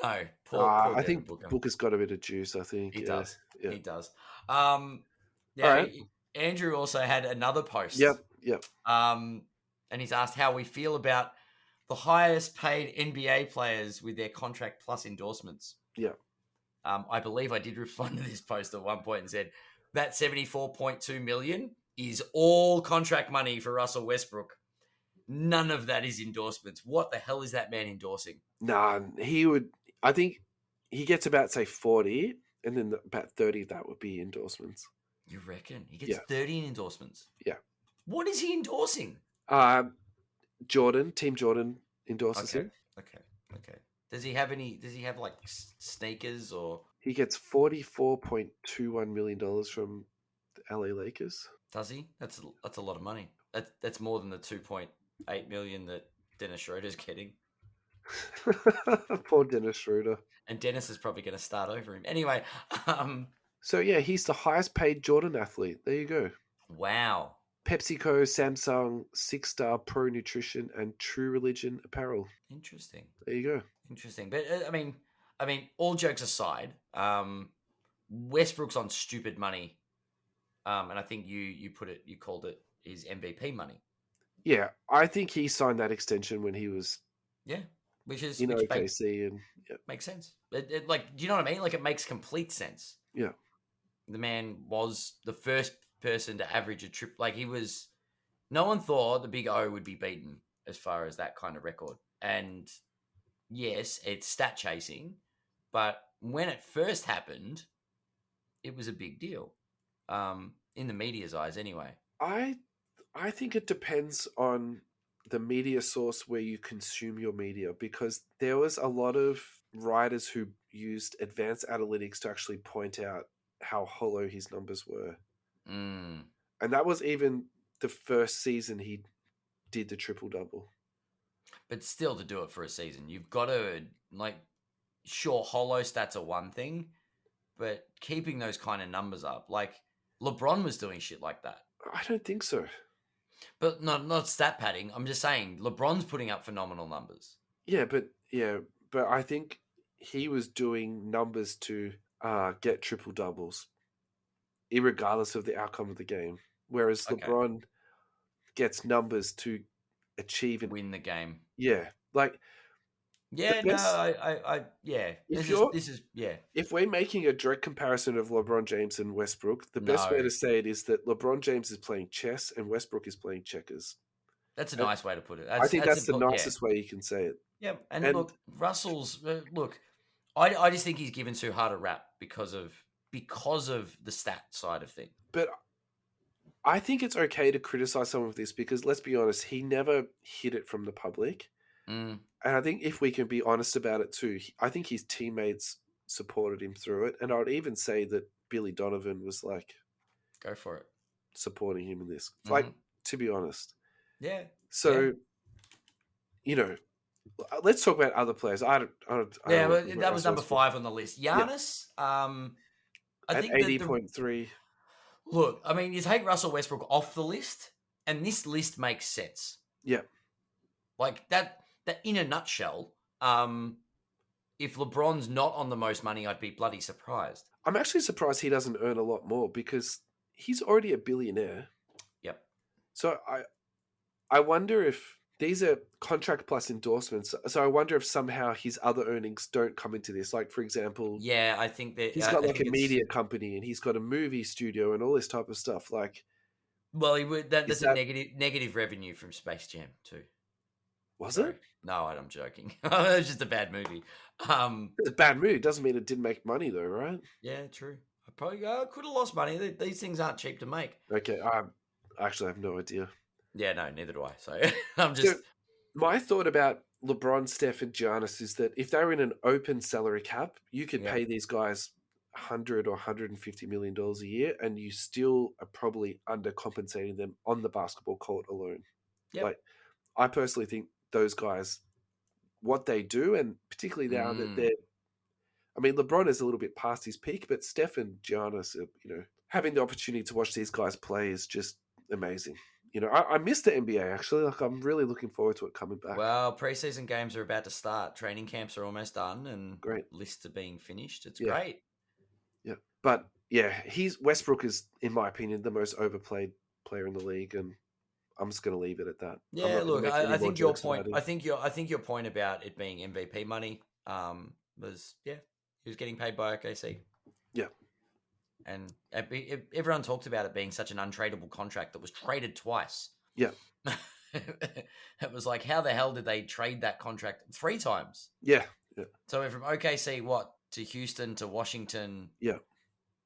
No, poor I think Booker's got a bit of juice. I think he does. Yeah. He does. Yeah. Right. Andrew also had another post. Yep. And he's asked how we feel about the highest paid NBA players with their contract plus endorsements. Yeah. I believe I did respond to this post at one point and said that $74.2 million is all contract money for Russell Westbrook. None of that is endorsements. What the hell is that man endorsing? Nah, he would. I think he gets about say 40, and then about 30 of that would be endorsements. You reckon he gets 30 in endorsements? Yeah. What is he endorsing? Jordan, Team Jordan endorses him. Okay. Does he have like sneakers or? He gets $44.21 million from the LA Lakers. Does he? That's a lot of money. That's more than the $2.8 million that Dennis Schroeder's getting. Poor Dennis Schroeder. And Dennis is probably going to start over him anyway. So yeah, he's the highest paid Jordan athlete. There you go. Wow. PepsiCo, Samsung, 6-Star Pro Nutrition, and True Religion Apparel. Interesting. There you go. Interesting, but I mean, all jokes aside, Westbrook's on stupid money, and I think you called it his MVP money. Yeah, I think he signed that extension when he was which OKC and makes sense. It like, do you know what I mean? Like, it makes complete sense. Yeah, the man was the first person to average a trip. Like, he was. No one thought the Big O would be beaten as far as that kind of record. And yes, it's stat chasing, but when it first happened, it was a big deal, in the media's eyes anyway. I think it depends on the media source where you consume your media, because there was a lot of writers who used advanced analytics to actually point out how hollow his numbers were. Mm. And that was even the first season he did the triple double. But still, to do it for a season, you've got to, like, sure, hollow stats are one thing, but keeping those kind of numbers up, like LeBron was doing shit like that. I don't think so. But not stat padding. I'm just saying LeBron's putting up phenomenal numbers. Yeah, but I think he was doing numbers to get triple doubles, irregardless of the outcome of the game. Whereas Okay. LeBron gets numbers to achieve an Win the game. yeah, like the Yeah, no, best. yeah. If This is yeah. if we're making a direct comparison of LeBron James and Westbrook, the best way No, to say it is that LeBron James is playing chess and Westbrook is playing checkers. that's a And nice way to put it. I think That's that's the a, yeah, nicest way you can say it. yeah. And And look, Russell's look. I just think he's given too hard a rap because of the stat side of things. but I think it's okay to criticize some of this, because let's be honest, he never hid it from the public. Mm, And I think if we can be honest about it too, I think his teammates supported him through it. And I would even say that Billy Donovan was like go for it. supporting him in this. Like, Mm-hmm. to be honest. Yeah. So, you know, let's talk about other players. I don't Yeah, want to but talk that about was Russell number Westbrook. 5 on the list. Giannis, I At think that the 80.3. look, I mean, you take Russell Westbrook off the list, and this list makes sense. Yeah. Like that in a nutshell, if LeBron's not on the most money, I'd be bloody surprised. I'm actually surprised he doesn't earn a lot more, because he's already a billionaire. Yep. So I wonder if these are contract plus endorsements. So I wonder if somehow his other earnings don't come into this. Like, for example, Yeah, I think that he's got like a media company and he's got a movie studio and all this type of stuff. Like, well, he would. That's a that negative revenue from Space Jam too. was Sorry. it? No, I'm joking. It was just a bad movie. It's a bad movie. Doesn't mean it didn't make money though, right? Yeah, true. I probably could have lost money. These things aren't cheap to make. Okay, I actually have no idea. Yeah, no, neither do I. So I'm just. So, my thought about LeBron, Steph, and Giannis is that if they were in an open salary cap, you could pay these guys $100 or $150 million a year, and you still are probably undercompensating them on the basketball court alone. Yep. Like, I personally think those guys, what they do, and particularly now that they're, I mean, LeBron is a little bit past his peak, but Steph and Giannis, having the opportunity to watch these guys play is just amazing. I miss the NBA actually. Like, I'm really looking forward to it coming back. Well, preseason games are about to start. Training camps are almost done, and Great lists are being finished. It's Yeah. great. Yeah, but yeah, Westbrook is, in my opinion, the most overplayed player in the league, and I'm just going to leave it at that. Yeah, look, I think your point. I think your point about it being MVP money was he was getting paid by OKC. Yeah, and everyone talked about it being such an untradeable contract that was traded twice. Yeah, it was like, how the hell did they trade that contract 3 times? Yeah. So we're from OKC to Houston to Washington. Yeah.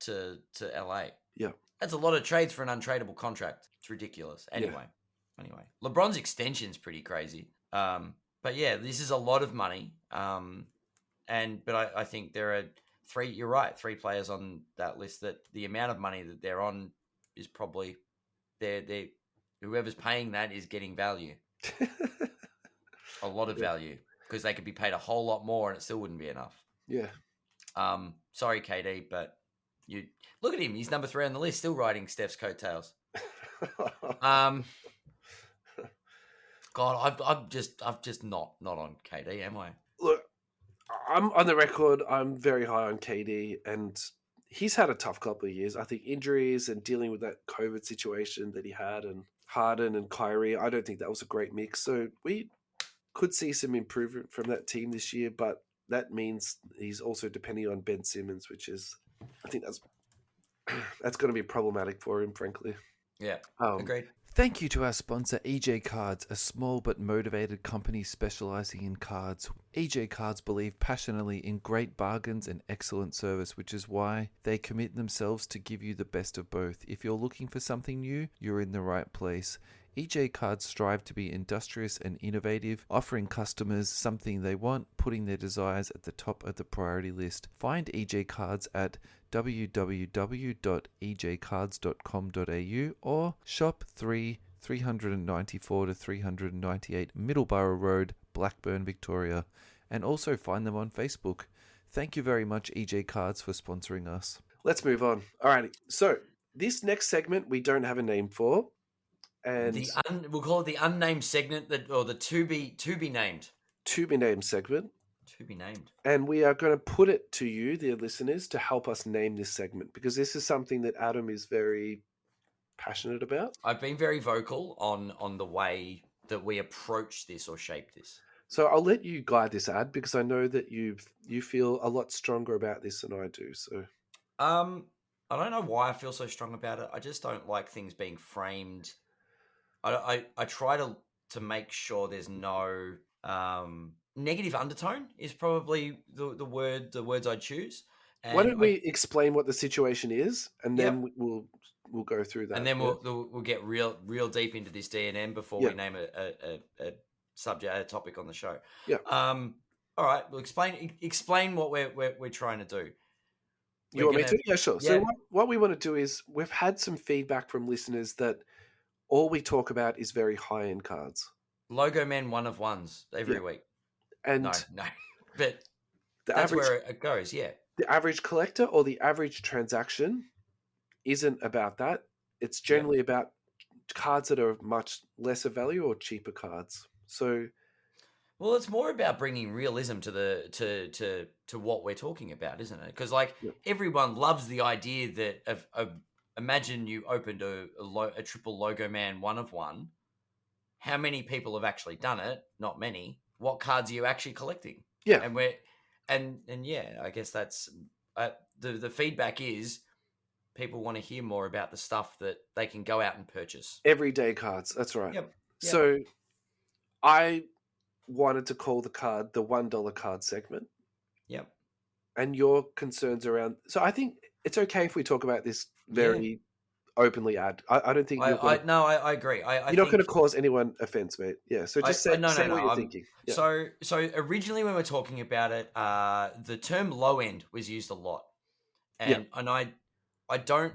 To LA. Yeah. That's a lot of trades for an untradeable contract. It's ridiculous. Anyway, LeBron's extension's pretty crazy. But yeah, this is a lot of money. But I think there are 3. You're right, 3 players on that list that the amount of money that they're on is probably they whoever's paying that is getting value, a lot of value, because they could be paid a whole lot more and it still wouldn't be enough. Yeah. Sorry, KD, but you look at him. He's number 3 on the list, still riding Steph's coattails. God, I'm just not on KD, am I? Look, I'm on the record. I'm very high on KD, and he's had a tough couple of years. I think injuries and dealing with that COVID situation that he had, and Harden and Kyrie, I don't think that was a great mix. So we could see some improvement from that team this year, but that means he's also depending on Ben Simmons, which is, I think that's going to be problematic for him, frankly. Yeah, agreed. Thank you to our sponsor, EJ Cards, a small but motivated company specializing in cards. EJ Cards believe passionately in great bargains and excellent service, which is why they commit themselves to give you the best of both. If you're looking for something new, you're in the right place. EJ Cards strive to be industrious and innovative, offering customers something they want, putting their desires at the top of the priority list. Find EJ Cards at www.ejcards.com.au or shop 394 to 398 Middleborough Road, Blackburn, Victoria, and also find them on Facebook. Thank you very much, EJ Cards, for sponsoring us. Let's move on. Alrighty. So this next segment we don't have a name for, and We'll call it the unnamed segment, or the to be named. to be named segment. To be named. And we are going to put it to you, the listeners, to help us name this segment, because this is something that Adam is very passionate about. I've been very vocal on the way that we approach this or shape this. So I'll let you guide this ad, because I know that you feel a lot stronger about this than I do. So I don't know why I feel so strong about it. I just don't like things being framed. I try to make sure there's no negative undertone is probably the words I choose. And why don't we explain what the situation is, and then we'll go through that, and then we'll get real deep into this D&M before we name a subject, a topic on the show. Yeah. All right. We'll explain what we're trying to do. You want me to? Yeah, sure. Yeah. So what we want to do is, we've had some feedback from listeners that all we talk about is very high-end cards. Logo men one of ones every week. And no, but that's where it goes. Yeah. The average collector or the average transaction isn't about that. It's generally about cards that are much lesser value or cheaper cards. So, well, it's more about bringing realism to what we're talking about, isn't it? Because everyone loves the idea that of imagine you opened a triple Logo Man one of one. How many people have actually done it? Not many. What cards are you actually collecting? Yeah, and I guess that's the feedback is people want to hear more about the stuff that they can go out and purchase. Everyday cards. That's right. Yep. So I wanted to call the card the $1 card segment. Yep. And your concerns around. So I think it's okay if we talk about this very openly, Ad. I don't think I agree. You're not going to cause anyone offense, mate. Yeah. So just say what you're thinking. Yeah. So originally when we were talking about it, the term low end was used a lot, and I don't.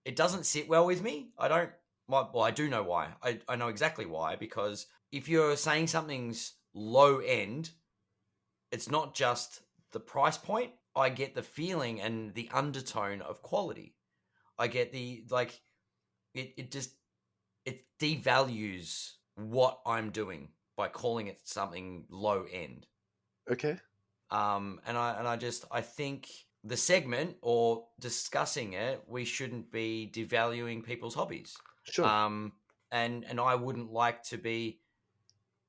It doesn't sit well with me. I don't. Well, I do know why. I know exactly why, because if you're saying something's low end, it's not just the price point. I get the feeling and the undertone of quality. I get it devalues what I'm doing by calling it something low end. Okay. And I think the segment or discussing it, we shouldn't be devaluing people's hobbies. Sure. And I wouldn't like to be,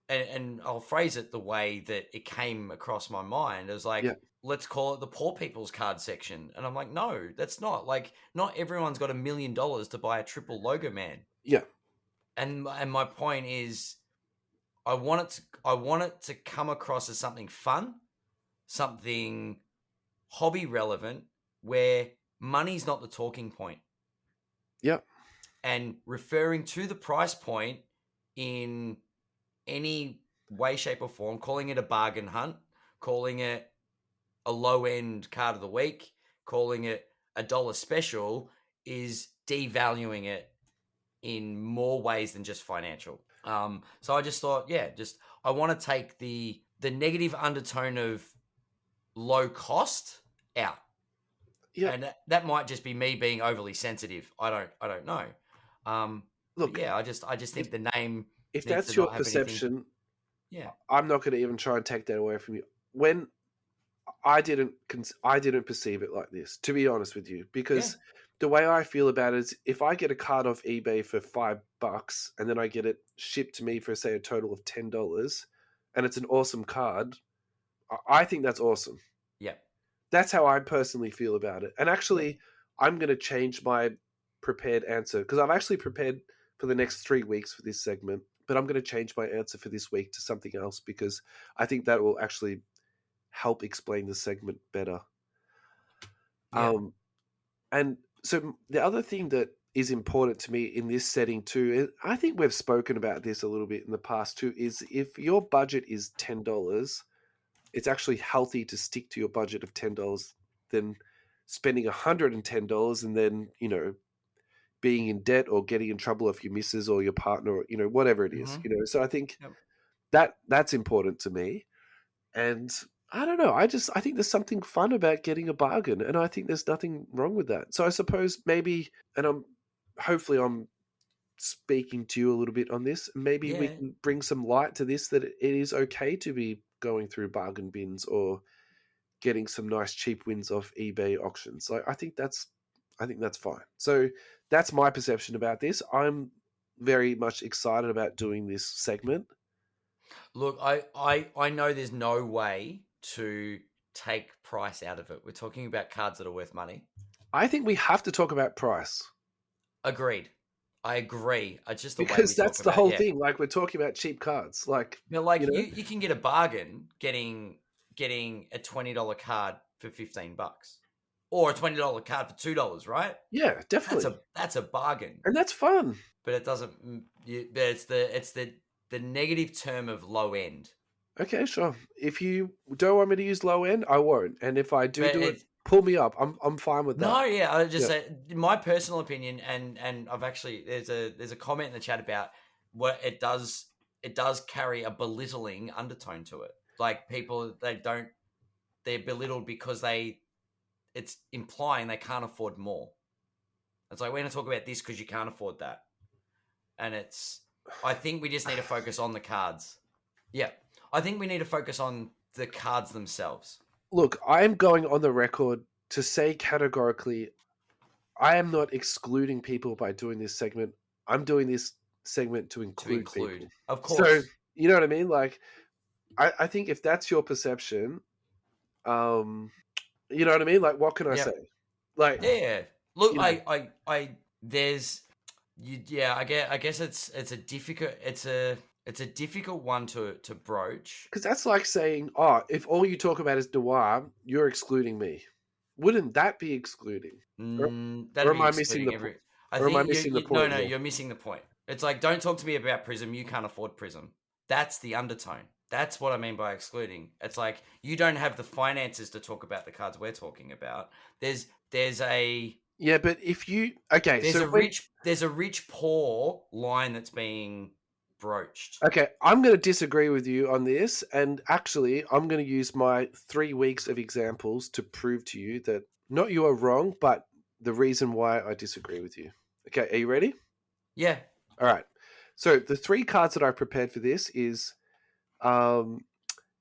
and I'll phrase it the way that it came across my mind as let's call it the poor people's card section. And I'm like, no, that's not. Not everyone's got $1 million to buy a triple Logo Man. Yeah. And my point is, I want it to come across as something fun, something hobby relevant, where money's not the talking point. Yeah. And referring to the price point in any way, shape, or form, calling it a bargain hunt, calling it a low-end card of the week, calling it a dollar special, is devaluing it in more ways than just financial. So I just thought, I want to take the negative undertone of low cost out. Yeah. And that might just be me being overly sensitive. I don't know. Look, I just think the name. If that's your perception, I'm not going to even try and take that away from you. When I didn't perceive it like this, to be honest with you, because the way I feel about it is, if I get a card off eBay for $5 and then I get it shipped to me for, say, a total of $10, and it's an awesome card, I think that's awesome. Yeah. That's how I personally feel about it. And actually, I'm going to change my prepared answer, because I've actually prepared for the next 3 weeks for this segment, but I'm going to change my answer for this week to something else because I think that will actually help explain the segment better. Yeah. And so the other thing that is important to me in this setting too, I think we've spoken about this a little bit in the past too, is if your budget is $10, it's actually healthy to stick to your budget of $10 than spending $110 and then, being in debt or getting in trouble if your missus or your partner or, whatever it is, So I think that's important to me. And I don't know. I think there's something fun about getting a bargain, and I think there's nothing wrong with that. So I suppose maybe, and hopefully I'm speaking to you a little bit on this. Maybe we can bring some light to this, that it is okay to be going through bargain bins or getting some nice cheap wins off eBay auctions. I think that's fine. So that's my perception about this. I'm very much excited about doing this segment. Look, I know there's no way to take price out of it. We're talking about cards that are worth money. I think we have to talk about price. Agreed. I agree. It's just because that's the whole thing. Like, we're talking about cheap cards. Like, you can get a bargain getting a $20 card for $15, or a $20 card for $2, right? Yeah, definitely. That's a bargain, and that's fun. But it doesn't. It's the negative term of low end. Okay, sure. If you don't want me to use low end, I won't. And if I do it, pull me up. I'm fine with that. No, yeah, I just say my personal opinion, and I've actually there's a comment in the chat about what it does. It does carry a belittling undertone to it. Like, people, they're belittled because it's implying they can't afford more. It's like, we're going to talk about this because you can't afford that. And I think we just need to focus on the cards. Yeah. I think we need to focus on the cards themselves. Look, I am going on the record to say categorically, I am not excluding people by doing this segment. I'm doing this segment to include people. Of course. So, you know what I mean? Like, I think if that's your perception, you know what I mean? Like, what can I say? Like, yeah. Look, I guess it's a difficult one to broach. Because that's like saying, if all you talk about is noir, you're excluding me. Wouldn't that be excluding? Or am I missing the point? No, you're missing the point. It's like, don't talk to me about Prism. You can't afford Prism. That's the undertone. That's what I mean by excluding. It's like, you don't have the finances to talk about the cards we're talking about. There's a but if you there's a rich poor line that's being broached. Okay, I'm going to disagree with you on this, and actually, I'm going to use my 3 weeks of examples to prove to you that not you are wrong, but the reason why I disagree with you. Okay, are you ready? Yeah. All right. So the 3 cards that I prepared for this is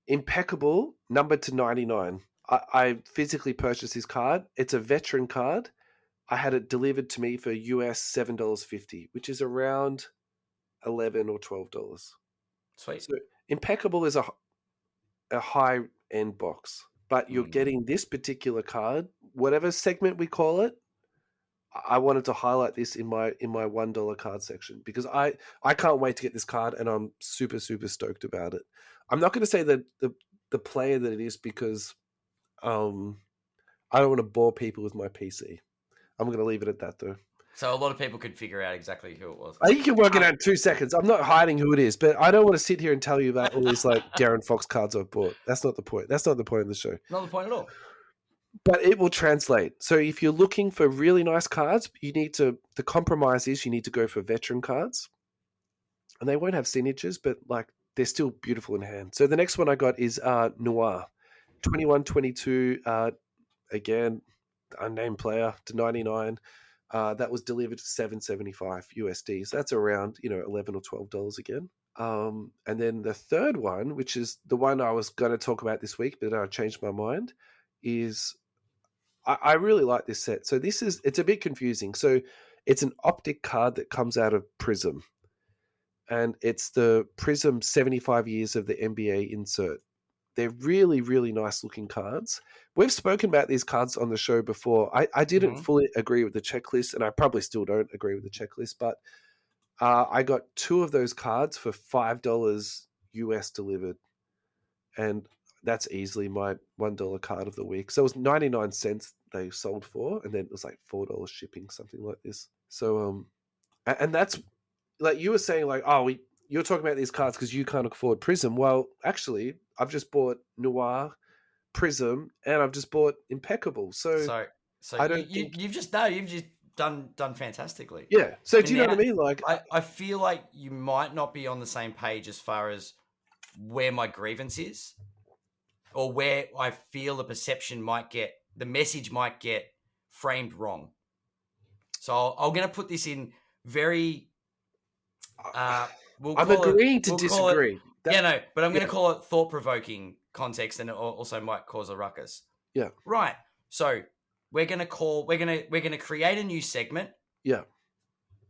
Impeccable, numbered to 99. I physically purchased this card. It's a veteran card. I had it delivered to me for US $7.50, which is around $11 or $12. Sweet. So Impeccable is a high end box, but you're getting this particular card, whatever segment we call it. I wanted to highlight this in my $1 card section because I can't wait to get this card, and I'm super, super stoked about it. I'm not going to say that the player that it is because I don't want to bore people with my PC. I'm going to leave it at that, though. So a lot of people could figure out exactly who it was. You can work it out in 2 seconds. I'm not hiding who it is, but I don't want to sit here and tell you about all these like Darren Fox cards I've bought. That's not the point. That's not the point of the show. Not the point at all. But it will translate. So if you're looking for really nice cards, the compromise is you need to go for veteran cards. And they won't have signatures, but like they're still beautiful in hand. So the next one I got is Noir. 2122, again, unnamed player to 99. That was delivered to $7.75 USD. So that's around, $11 or $12 again. And then the third one, which is the one I was going to talk about this week, but I changed my mind, is I really like this set. So it's a bit confusing. So it's an optic card that comes out of Prism. And it's the Prism 75 years of the NBA insert. They're really, really nice looking cards. We've spoken about these cards on the show before. I didn't fully agree with the checklist, and I probably still don't agree with the checklist, but I got 2 of those cards for $5 US delivered, and that's easily my $1 card of the week. So it was 99 cents they sold for, and then it was like $4 shipping, something like this. So and that's like you were saying, like, oh, you're talking about these cards because you can't afford Prism. Well, actually, I've just bought Noir, Prism, and I've just bought Impeccable. So I don't think you've just done fantastically. Yeah. So And do you know what I mean? Like, I feel like you might not be on the same page as far as where my grievance is, or where I feel the message might get framed wrong. So I'm going to put this in very. I'm agreeing to disagree. But I'm going to call it thought-provoking context, and it also might cause a ruckus. Yeah. Right. So we're going to create a new segment. Yeah.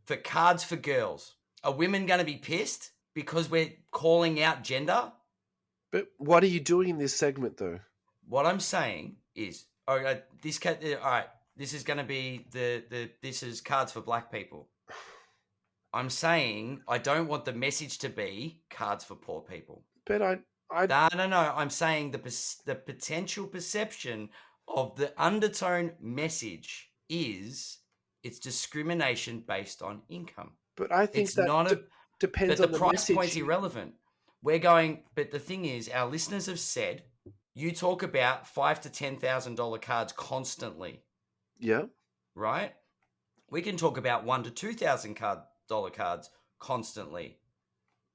For cards for girls. Are women going to be pissed because we're calling out gender? But what are you doing in this segment, though? What I'm saying is, this is going to be this is cards for black people. I'm saying I don't want the message to be cards for poor people. But I no. I'm saying the potential perception of the undertone message is it's discrimination based on income. But I think depends on the price message. Point's irrelevant. We're going, but the thing is, our listeners have said you talk about $5,000 to $10,000 cards constantly. Yeah. Right. We can talk about $1,000 to $2,000 cards constantly.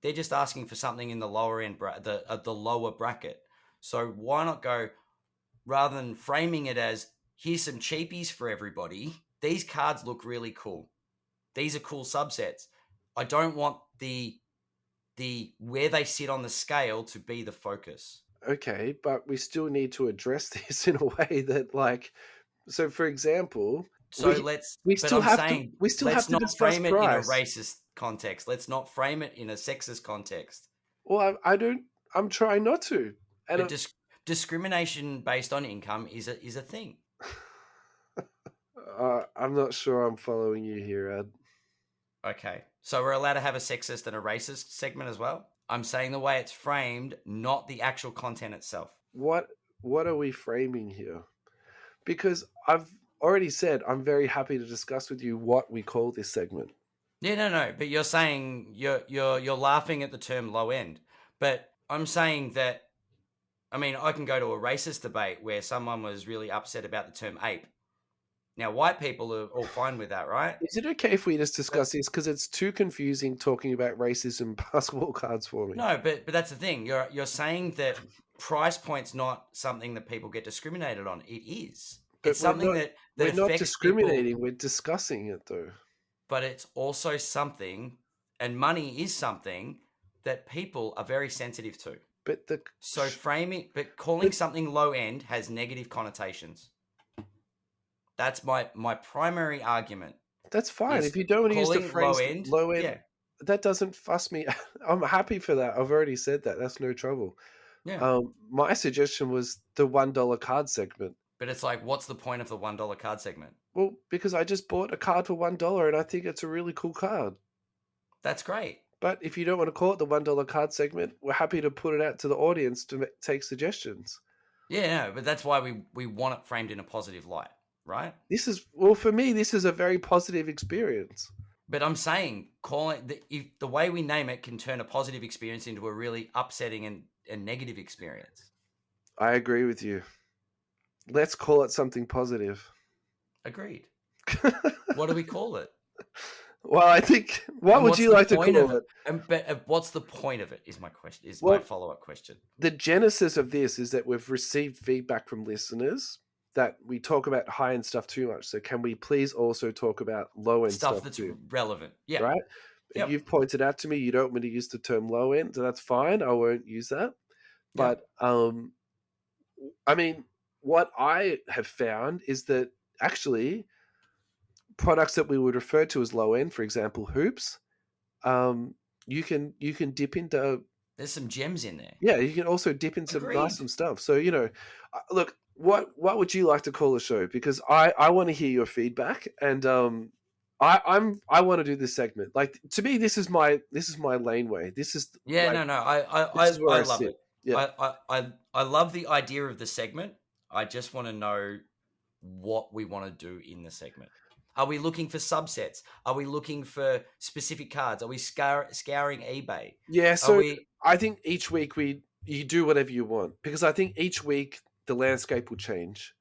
They're just asking for something in the lower end, the lower bracket. So why not go, rather than framing it as here's some cheapies for everybody, these cards look really cool. These are cool subsets. I don't want the where they sit on the scale to be the focus. Okay, but we still need to address this in a way that, like, so for example, let's not frame it in a racist context. Let's not frame it in a sexist context. Well, I'm trying not to. And discrimination based on income is a thing. I'm not sure I'm following you here, Ed. Okay. So we're allowed to have a sexist and a racist segment as well? I'm saying the way it's framed, not the actual content itself. What are we framing here? Because I've already said I'm very happy to discuss with you what we call this segment. Yeah, no. But you're saying you're laughing at the term low end. But I'm saying that, I mean, I can go to a racist debate where someone was really upset about the term ape. Now, white people are all fine with that, right? Is it okay if we just discuss this? Because it's too confusing talking about racism basketball cards for me. No, but that's the thing. You're saying that price point's not something that people get discriminated on. It is. But it's something that we're not discriminating. We're discussing it, though. But it's also something, and money is something that people are very sensitive to. But calling something low end has negative connotations. That's my primary argument. That's fine. If you don't want to use the phrase low end, that doesn't fuss me. I'm happy for that. I've already said that. That's no trouble. Yeah. My suggestion was the $1 card segment. But it's like, what's the point of the $1 card segment? Well, because I just bought a card for $1 and I think it's a really cool card. That's great. But if you don't want to call it the $1 card segment, we're happy to put it out to the audience to take suggestions. Yeah, no, but that's why we want it framed in a positive light. Right? For me, this is a very positive experience. But I'm saying, the way we name it can turn a positive experience into a really upsetting and negative experience. I agree with you. Let's call it something positive. Agreed. What do we call it? Well, I think, what would you like to call it? But what's the point of it is my question, my follow-up question. The genesis of this is that we've received feedback from listeners that we talk about high-end stuff too much. So can we please also talk about low-end stuff that's too? relevant. Yeah. Right? Yep. You've pointed out to me you don't want me to use the term low-end, so that's fine. I won't use that. But, I mean, what I have found is that actually products that we would refer to as low-end, for example, hoops, you can dip into... There's some gems in there. Yeah, you can also dip into some awesome stuff. So, look, what would you like to call the show? Because I want to hear your feedback, and I want to do this segment. Like, to me, this is my laneway. This is this is where I I love sit. it. Yeah. I love the idea of the segment. I just want to know what we want to do in the segment. Are we looking for subsets? Are we looking for specific cards? Are we scouring eBay? Yeah, Are so we? I think each week you do whatever you want, because I think each week the landscape will change.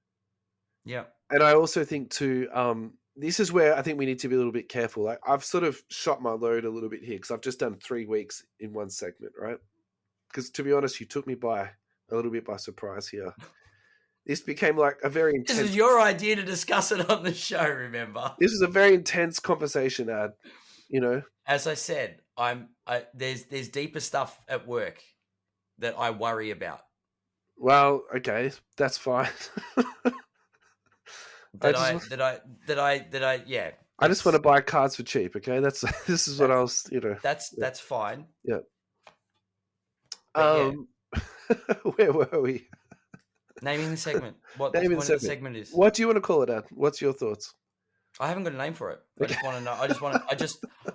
Yeah. And I also think too, this is where I think we need to be a little bit careful. I've sort of shot my load a little bit here because I've just done 3 weeks in one segment, right? Because to be honest, you took me by a little bit by surprise here. This became like a very intense. This is your idea to discuss it on the show. Remember, this is a very intense conversation, Ad. You know, as I said, there's deeper stuff at work that I worry about. Well, okay, that's fine. Yeah. I just want to buy cards for cheap. Okay, this is what I was. That's fine. Yeah. Yeah. Where were we? Naming the segment. What the point of the segment is. What do you want to call it, Ad? What's your thoughts? I haven't got a name for it. I just want to know.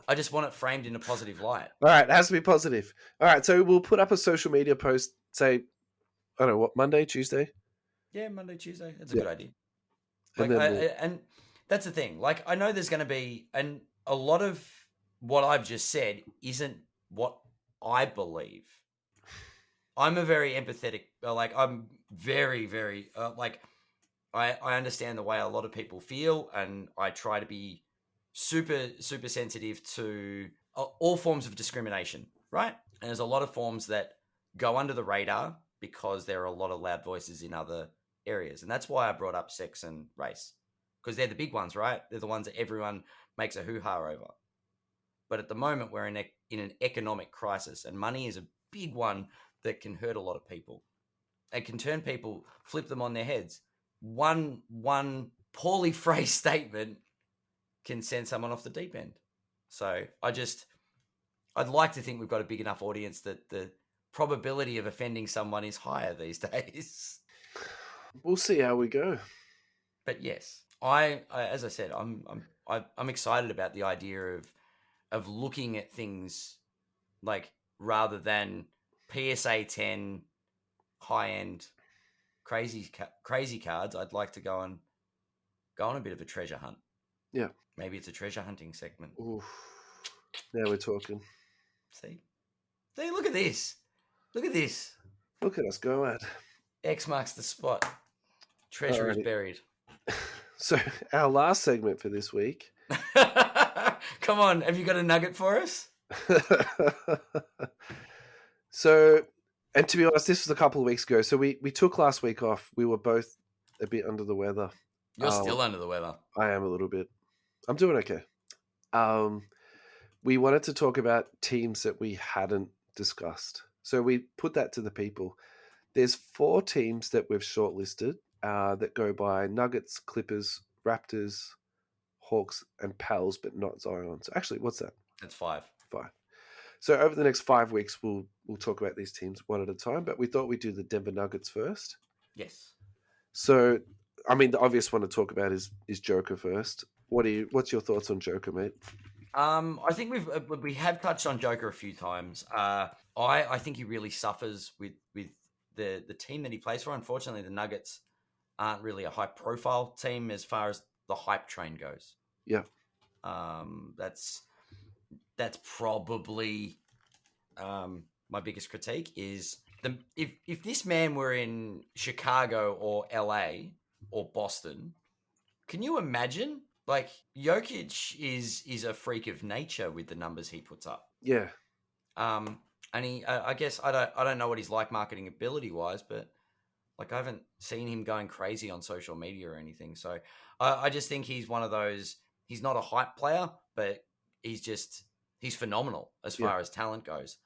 I just want it framed in a positive light. All right, it has to be positive. All right, so we'll put up a social media post. Say, I don't know what, Monday, Tuesday. Yeah, Monday, Tuesday. That's a good idea. And that's the thing. Like, I know there's going to be, and a lot of what I've just said isn't what I believe. I'm a very empathetic, I'm very, very, I understand the way a lot of people feel, and I try to be super, super sensitive to all forms of discrimination, right? And there's a lot of forms that go under the radar because there are a lot of loud voices in other areas. And that's why I brought up sex and race, because they're the big ones, right? They're the ones that everyone makes a hoo-ha over. But at the moment, we're in an economic crisis, and money is a big one that can hurt a lot of people. It can turn people, flip them on their heads. One poorly phrased statement can send someone off the deep end. So I'd like to think we've got a big enough audience that the probability of offending someone is higher these days. We'll see how we go. But yes, I as I said, I'm excited about the idea of looking at things like, rather than PSA 10 high end crazy cards, I'd like to go on a bit of a treasure hunt. Yeah, maybe it's a treasure hunting segment. Oof. Now we're talking. See, look at this. Look at us go, Ad. X marks the spot. Treasure is buried. So our last segment for this week. Come on, have you got a nugget for us? So, and to be honest, this was a couple of weeks ago. So we took last week off. We were both a bit under the weather. You're still under the weather. I am a little bit. I'm doing okay. We wanted to talk about teams that we hadn't discussed. So we put that to the people. There's 4 teams that we've shortlisted that go by Nuggets, Clippers, Raptors, Hawks, and Pels, but not Zion. So actually, what's that? That's 5. 5. So over the next 5 weeks, we'll talk about these teams one at a time. But we thought we'd do the Denver Nuggets first. Yes. So, I mean, the obvious one to talk about is Joker first. What's your thoughts on Joker, mate? I think we have touched on Joker a few times. I think he really suffers with the team that he plays for. Unfortunately, the Nuggets aren't really a high profile team as far as the hype train goes. Yeah. That's probably my biggest critique is if this man were in Chicago or LA or Boston, can you imagine? Like, Jokic is a freak of nature with the numbers he puts up. Yeah. And I guess I don't know what he's like marketing ability wise, but like, I haven't seen him going crazy on social media or anything. So I just think he's one of those. He's not a hype player, but he's phenomenal as far as talent goes.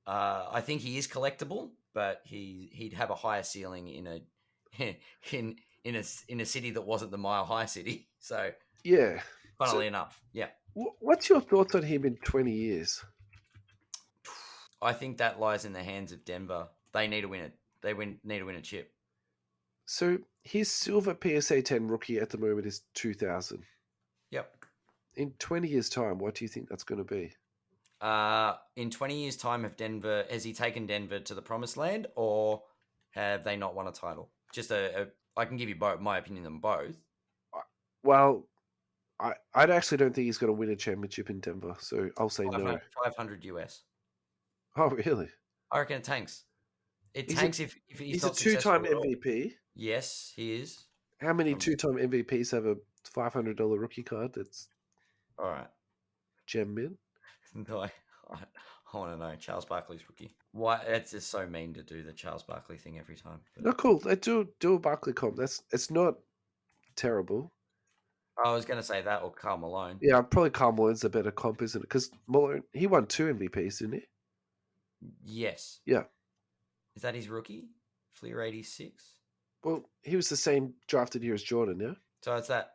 I think he is collectible, but he'd have a higher ceiling in a city that wasn't the Mile High city. So yeah, funnily enough, yeah. What's your thoughts on him in 20 years? I think that lies in the hands of Denver. They need to win it. They need to win a chip. So his silver PSA 10 rookie at the moment is 2,000. Yep. In 20 years' time, what do you think that's going to be? In 20 years' time, has he taken Denver to the promised land, or have they not won a title? Just I can give you both my opinion on both. Well, I actually don't think he's going to win a championship in Denver, so I'll say no. 500 US. Oh, really? I reckon it tanks. It He's tanks if he's not a two-time successful. MVP. Yes, he is. How many two-time MVPs have a $500 rookie card that's all right? gem mint? No, I want to know. Charles Barkley's rookie. Why? It's just so mean to do the Charles Barkley thing every time. But... No, cool. They do a Barkley comp. It's not terrible. I was going to say that or Karl Malone. Yeah, probably Karl Malone's a better comp, isn't it? Because Malone, he won 2 MVPs, didn't he? Yes. Yeah. Is that his rookie? Fleer 86? Well, he was the same drafted year as Jordan, yeah? So it's that.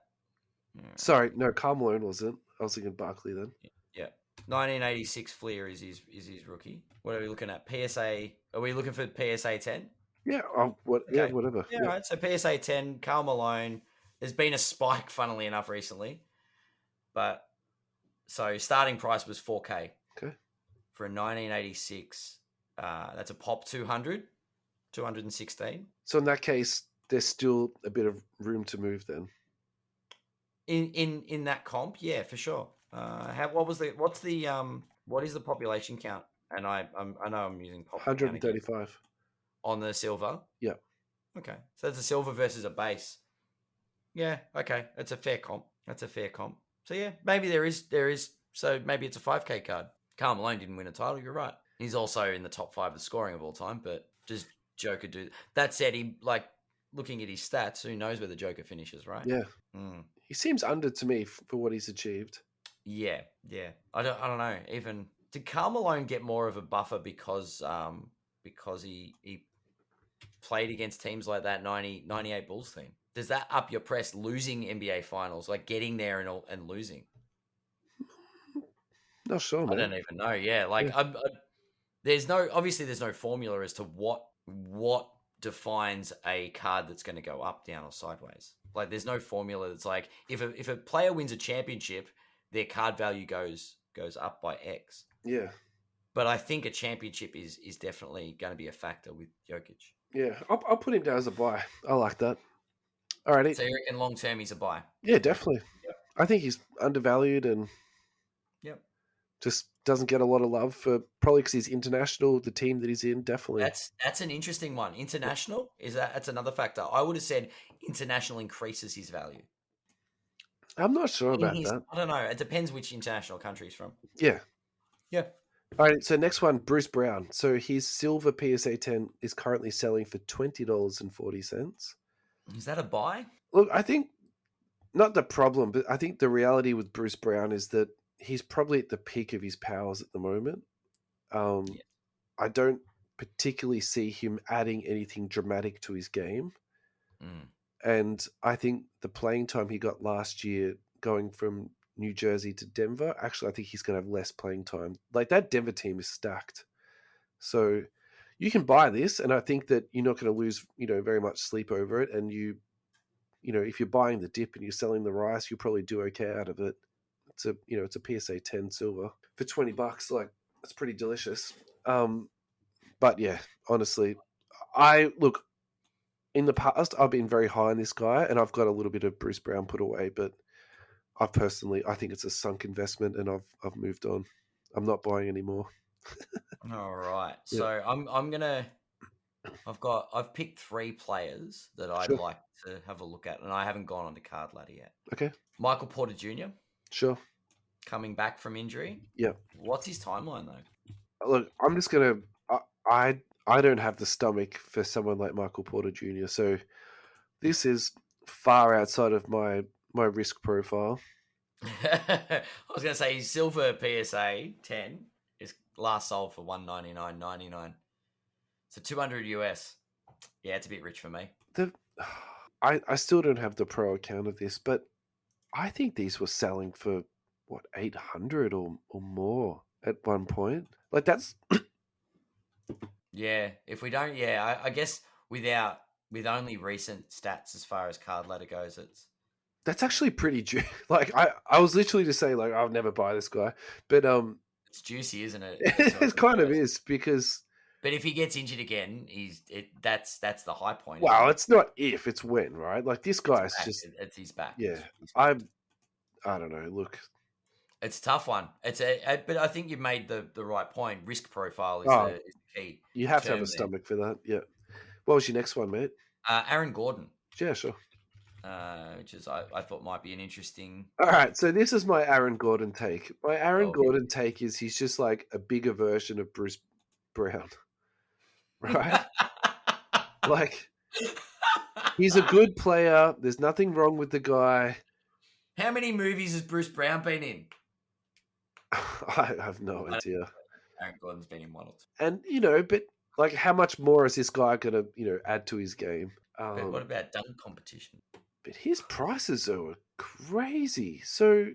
Sorry, no, Karl Malone wasn't. I was thinking Barkley then. Yeah. 1986 Fleer is his rookie. What are we looking at? PSA. Are we looking for PSA 10? Yeah, Okay. yeah, whatever. Yeah, right. So PSA 10, Karl Malone. There's been a spike, funnily enough, recently. But so starting price was 4K. Okay. For a 1986, that's a pop 216. So in that case, there's still a bit of room to move then. In that comp, yeah, for sure. What is the population count? And I know I'm using pop 135 on the silver. Yeah. Okay, so that's a silver versus a base. Yeah. Okay, that's a fair comp. So yeah, maybe there is. So maybe it's a 5K card. Karl Malone didn't win a title. You're right. He's also in the top 5 of scoring of all time. But does Joker do that? Said, he looking at his stats. Who knows where the Joker finishes? Right. Yeah. He seems under to me for what he's achieved. Yeah. I don't know. Even did Karl Malone get more of a buffer because he played against teams like that 98 Bulls team? Does that up your press losing NBA finals, like getting there and losing? Not sure, man. I don't even know. Yeah, there's no formula as to what defines a card that's going to go up, down, or sideways. Like, there's no formula that's like if a player wins a championship, their card value goes up by X. Yeah. But I think a championship is definitely going to be a factor with Jokic. Yeah, I'll put him down as a buy. I like that. All right. So you reckon long term he's a buy? Yeah, definitely. Yep. I think he's undervalued and just doesn't get a lot of love for probably because he's international. The team that he's in, definitely. That's an interesting one. International that's another factor. I would have said international increases his value. I'm not sure about that. I don't know. It depends which international country he's from. Yeah. Yeah. All right. So next one, Bruce Brown. So his silver PSA 10 is currently selling for $20.40. Is that a buy? Look, I think not the problem, but I think the reality with Bruce Brown is that he's probably at the peak of his powers at the moment. I don't particularly see him adding anything dramatic to his game. And I think the playing time he got last year going from New Jersey to Denver, actually, I think he's going to have less playing time. Like, that Denver team is stacked. So you can buy this, and I think that you're not going to lose, very much sleep over it. And if you're buying the dip and you're selling the rice, you'll probably do okay out of it. It's a PSA 10 silver for $20. Like, that's pretty delicious. But yeah, honestly, in the past, I've been very high on this guy, and I've got a little bit of Bruce Brown put away, but I think it's a sunk investment, and I've moved on. I'm not buying anymore. All right. Yeah. So I've picked 3 players that I'd like to have a look at, and I haven't gone on to Card Ladder yet. Okay. Michael Porter Jr. Sure. Coming back from injury. Yeah. What's his timeline though? Look, I'm just gonna. I don't have the stomach for someone like Michael Porter Jr. So this is far outside of my risk profile. I was going to say his silver PSA 10 is last sold for $199.99. So $200 US. Yeah, it's a bit rich for me. I still don't have the pro account of this, but I think these were selling for what, 800 or more at one point. Like, that's yeah. If we don't, I guess with only recent stats as far as Card Ladder goes, That's actually pretty like I was literally just saying like I'll never buy this guy, but it's juicy, isn't it? it kind of is because. But if he gets injured again, that's the high point. Wow, Isn't it? it's not if, it's when, right? Like this guy's just it's his back. yeah. It's back. I don't know. Look, it's a tough one. But I think you've made the right point. Risk profile is the key. You have to have a stomach for that. Yeah. What was your next one, mate? Aaron Gordon. Yeah, sure. Which is I thought might be an interesting. All right, so this is my Aaron Gordon take. My Aaron Gordon take is he's just like a bigger version of Bruce Brown, right? Like he's a good player. There's nothing wrong with the guy. How many movies has Bruce Brown been in? I have no idea. Aaron Gordon's been in one or two. And but like, how much more is this guy gonna add to his game? But what about dunk competition? But his prices are crazy. So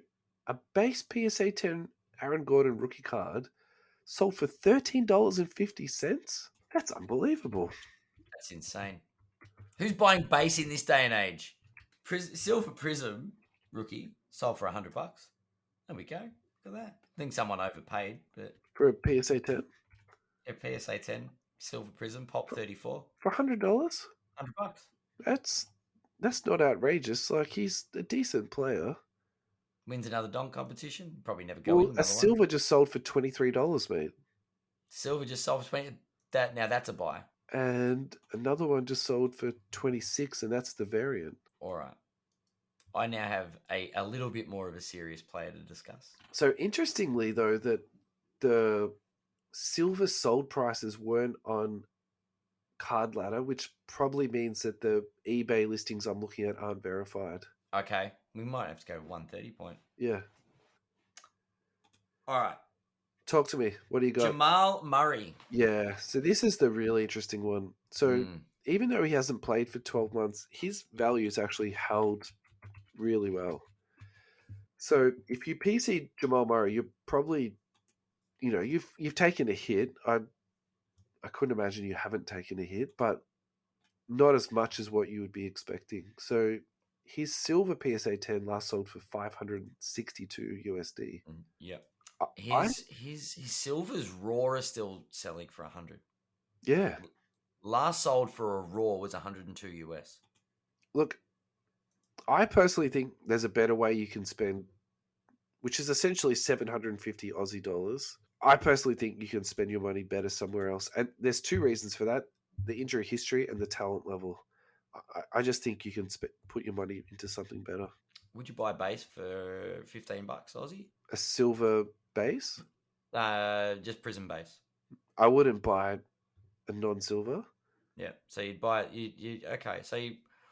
a base PSA 10 Aaron Gordon rookie card sold for $13.50. That's unbelievable. That's insane. Who's buying base in this day and age? Silver Prism rookie sold for $100. There we go. Look at that. I think someone overpaid, but for a PSA 10. A PSA 10 Silver Prism Pop 34 for $100. $100. That's not outrageous. Like, he's a decent player. Wins another dunk competition. Probably never go in. A silver just sold for $23, mate. Silver just sold for 20. Now that's a buy. And another one just sold for 26, and that's the variant. All right. I now have a little bit more of a serious player to discuss. So interestingly, though, that the silver sold prices weren't on Card Ladder, which probably means that the eBay listings I'm looking at aren't verified. Okay, we might have to go 130 point. Yeah. All right. Talk to me. What do you got? Jamal Murray. Yeah. So this is the really interesting one. So even though he hasn't played for 12 months, his value's actually held really well. So if you PC Jamal Murray, you're probably, you've taken a hit. I couldn't imagine you haven't taken a hit, but not as much as what you would be expecting. So his silver PSA 10 last sold for $562 USD. Yep. His silver's raw is still selling for 100. Yeah. Last sold for a raw was 102 US. Look, I personally think there's a better way you can spend, which is essentially 750 Aussie dollars. I personally think you can spend your money better somewhere else. And there's two reasons for that: the injury history and the talent level. I just think you can put your money into something better. Would you buy a base for $15 Aussie? A silver base? Just Prism base. I wouldn't buy a non-silver. Yeah. So you'd buy it. Okay. So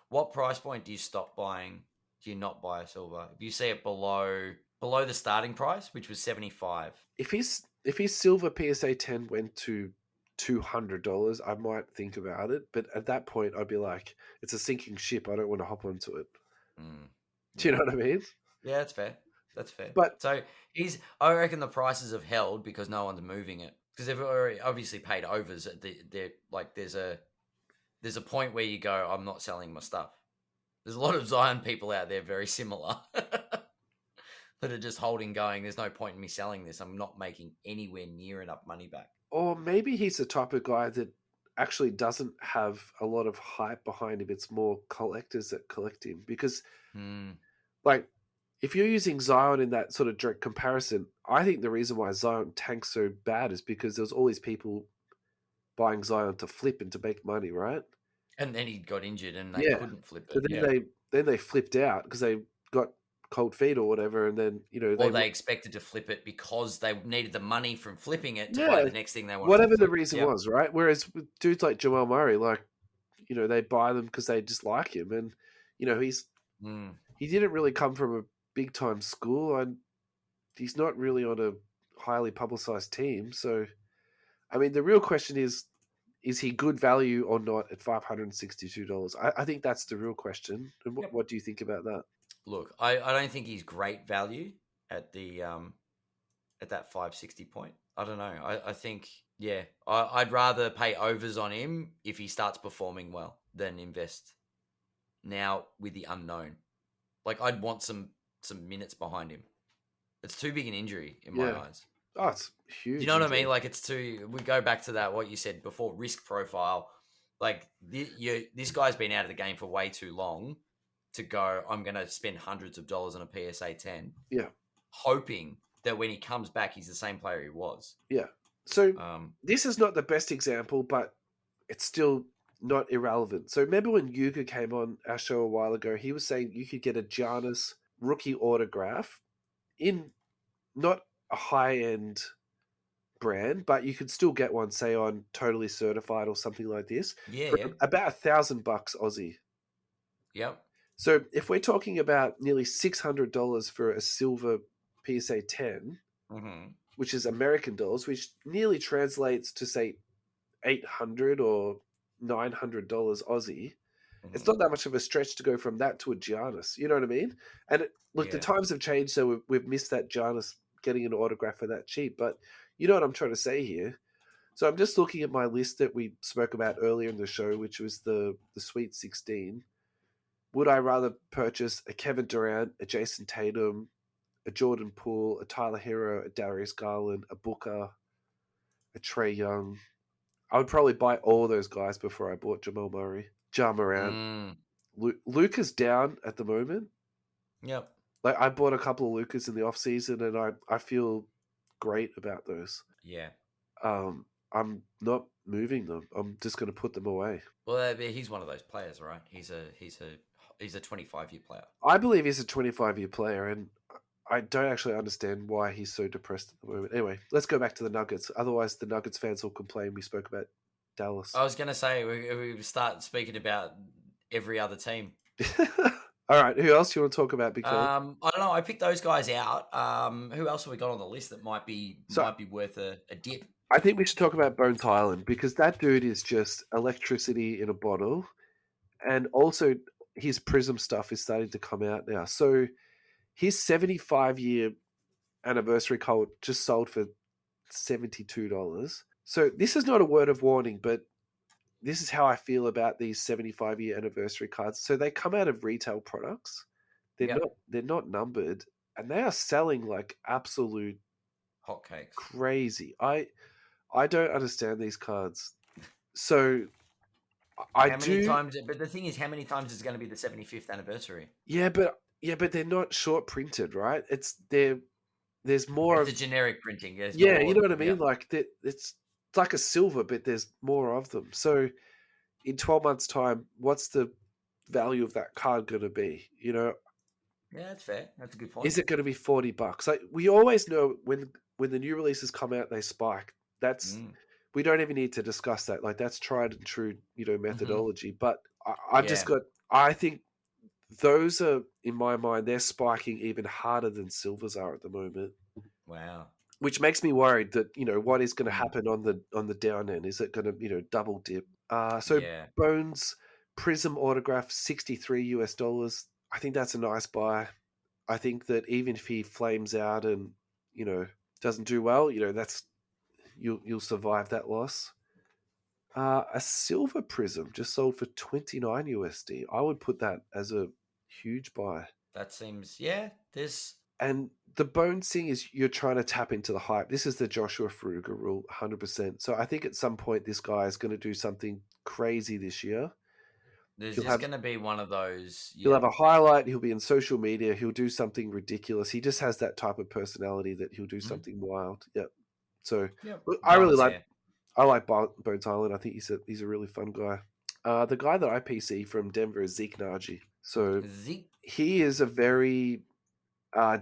what price point do you stop buying? Do you not buy a silver? If you see it below the starting price, which was $75. If his silver PSA 10 went to $200, I might think about it. But at that point, I'd be like, it's a sinking ship. I don't want to hop onto it. Do you know what I mean? Yeah, that's fair. That's fair. But so I reckon the prices have held because no one's moving it, because they've already obviously paid overs. There's a point where you go, I'm not selling my stuff. There's a lot of Zion people out there very similar that are just holding, going, there's no point in me selling this. I'm not making anywhere near enough money back. Or maybe he's the type of guy that actually doesn't have a lot of hype behind him. It's more collectors that collect him. Because, like, if you're using Zion in that sort of direct comparison, I think the reason why Zion tanked so bad is because there's all these people buying Zion to flip and to make money, right? And then he got injured and they couldn't flip it. So then they flipped out because they got cold feet or whatever, and then they expected to flip it because they needed the money from flipping it to buy the next thing they wanted. Whatever the reason was, right? Whereas with dudes like Jamal Murray, like, they buy them because they just like him, and he didn't really come from a big time school, and he's not really on a highly publicized team. So, I mean, the real question is he good value or not at $562? I think that's the real question. And what do you think about that? Look, I don't think he's great value at the at that 560 point. I don't know. I think I'd rather pay overs on him if he starts performing well than invest now with the unknown. Like I'd want some minutes behind him. It's too big an injury in my eyes. Oh, it's huge. Do you know what I mean? Like it's too. We go back to that what you said before. Risk profile. Like this guy's been out of the game for way too long to go. I'm going to spend hundreds of dollars on a PSA 10. Yeah, hoping that when he comes back, he's the same player he was. Yeah. So this is not the best example, but it's still not irrelevant. So remember when Yuga came on our show a while ago, he was saying you could get a Giannis rookie autograph in not a high-end brand, but you could still get one, say, on Totally Certified or something like this. Yeah. About $1,000 Aussie. Yep. So if we're talking about nearly $600 for a silver PSA 10, which is American dollars, which nearly translates to, say, $800 or $900 Aussie, it's not that much of a stretch to go from that to a Giannis. You know what I mean? And the times have changed, so we've missed that Giannis getting an autograph for that cheap. But you know what I'm trying to say here? So I'm just looking at my list that we spoke about earlier in the show, which was the Sweet 16. Would I rather purchase a Kevin Durant, a Jason Tatum, a Jordan Poole, a Tyler Hero, a Darius Garland, a Booker, a Trae Young? I would probably buy all those guys before I bought Jamal Murray. Ja Morant. Luka's down at the moment. Yep. Like I bought a couple of Lukas in the off season, and I feel great about those. Yeah. I'm not moving them. I'm just going to put them away. Well, he's one of those players, right? He's a 25-year player. I believe he's a 25-year player, and I don't actually understand why he's so depressed at the moment. Anyway, let's go back to the Nuggets. Otherwise, the Nuggets fans will complain we spoke about Dallas. I was going to say, we start speaking about every other team. All right, who else do you want to talk about? I don't know. I picked those guys out. Who else have we got on the list that might be worth a dip? I think we should talk about Bones Highland because that dude is just electricity in a bottle. And also his Prism stuff is starting to come out now. So his 75-year anniversary card just sold for $72. So this is not a word of warning, but this is how I feel about these 75-year anniversary cards. So they come out of retail products. They're not numbered, and they are selling like absolute hotcakes. Crazy. I don't understand these cards. So But the thing is, how many times is going to be the 75th anniversary? Yeah, but they're not short printed, right? There's more of the generic printing. You know what I mean? Yeah. Like it's like a silver, but there's more of them. So in 12 months' time, what's the value of that card going to be? You know? Yeah, that's fair. That's a good point. Is it going to be $40? Like we always know when the new releases come out, they spike. That's we don't even need to discuss that. Like that's tried and true, methodology. But I think those are, in my mind, they're spiking even harder than silvers are at the moment. Wow. Which makes me worried that, what is going to happen on the down end? Is it going to, double dip? Bones Prism autograph, $63. I think that's a nice buy. I think that even if he flames out and, doesn't do well, that's you'll survive that loss. A silver Prism just sold for $29. I would put that as a huge buy. That seems, And the Bones thing is you're trying to tap into the hype. This is the Joshua Fruger rule, 100%. So I think at some point this guy is going to do something crazy this year. There's just going to be one of those. He'll have a highlight. He'll be in social media. He'll do something ridiculous. He just has that type of personality that he'll do something wild. Yep. So look, I like Bones Highland. I think he's a really fun guy. The guy that I PC from Denver is Zeke Naji. So he is a very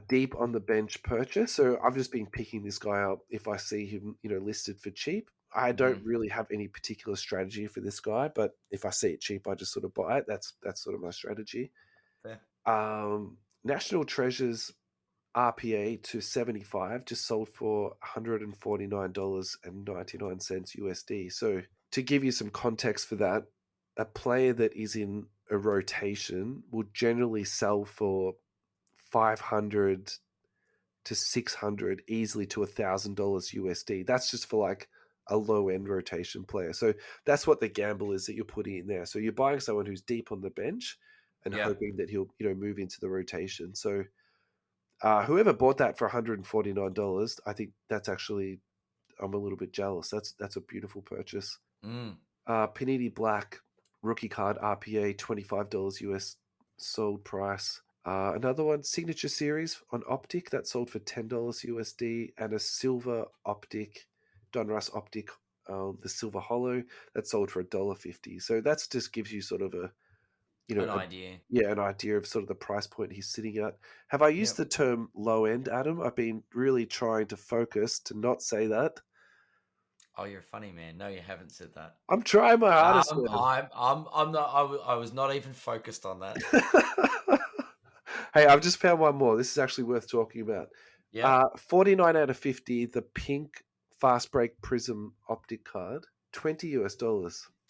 deep on the bench purchase. So I've just been picking this guy up if I see him, listed for cheap. I don't really have any particular strategy for this guy, but if I see it cheap, I just sort of buy it. That's sort of my strategy. Fair. National Treasures RPA to 75 just sold for $149.99 USD. So to give you some context for that, a player that is in a rotation will generally sell for $500 to $600, easily to $1,000 USD. That's just for like a low end rotation player. So that's what the gamble is that you're putting in there. So you're buying someone who's deep on the bench, and hoping that he'll move into the rotation. So whoever bought that for $149, I think that's actually, I'm a little bit jealous. That's a beautiful purchase. Panini Black rookie card RPA, $25 US sold price. Another one, Signature Series on Optic, that sold for $10 USD, and a silver Optic, Donruss Optic, the silver hollow, that sold for $1.50. So that's just gives you sort of an idea. Yeah, an idea of sort of the price point he's sitting at. Have I used the term low end, Adam? I've been really trying to focus to not say that. Oh, you're funny, man. No, you haven't said that. I'm trying my hardest. I'm not. I was not even focused on that. Hey, I've just found one more. This is actually worth talking about. Yeah. 49 out of 50. The pink Fast Break Prism Optic card, $20 US.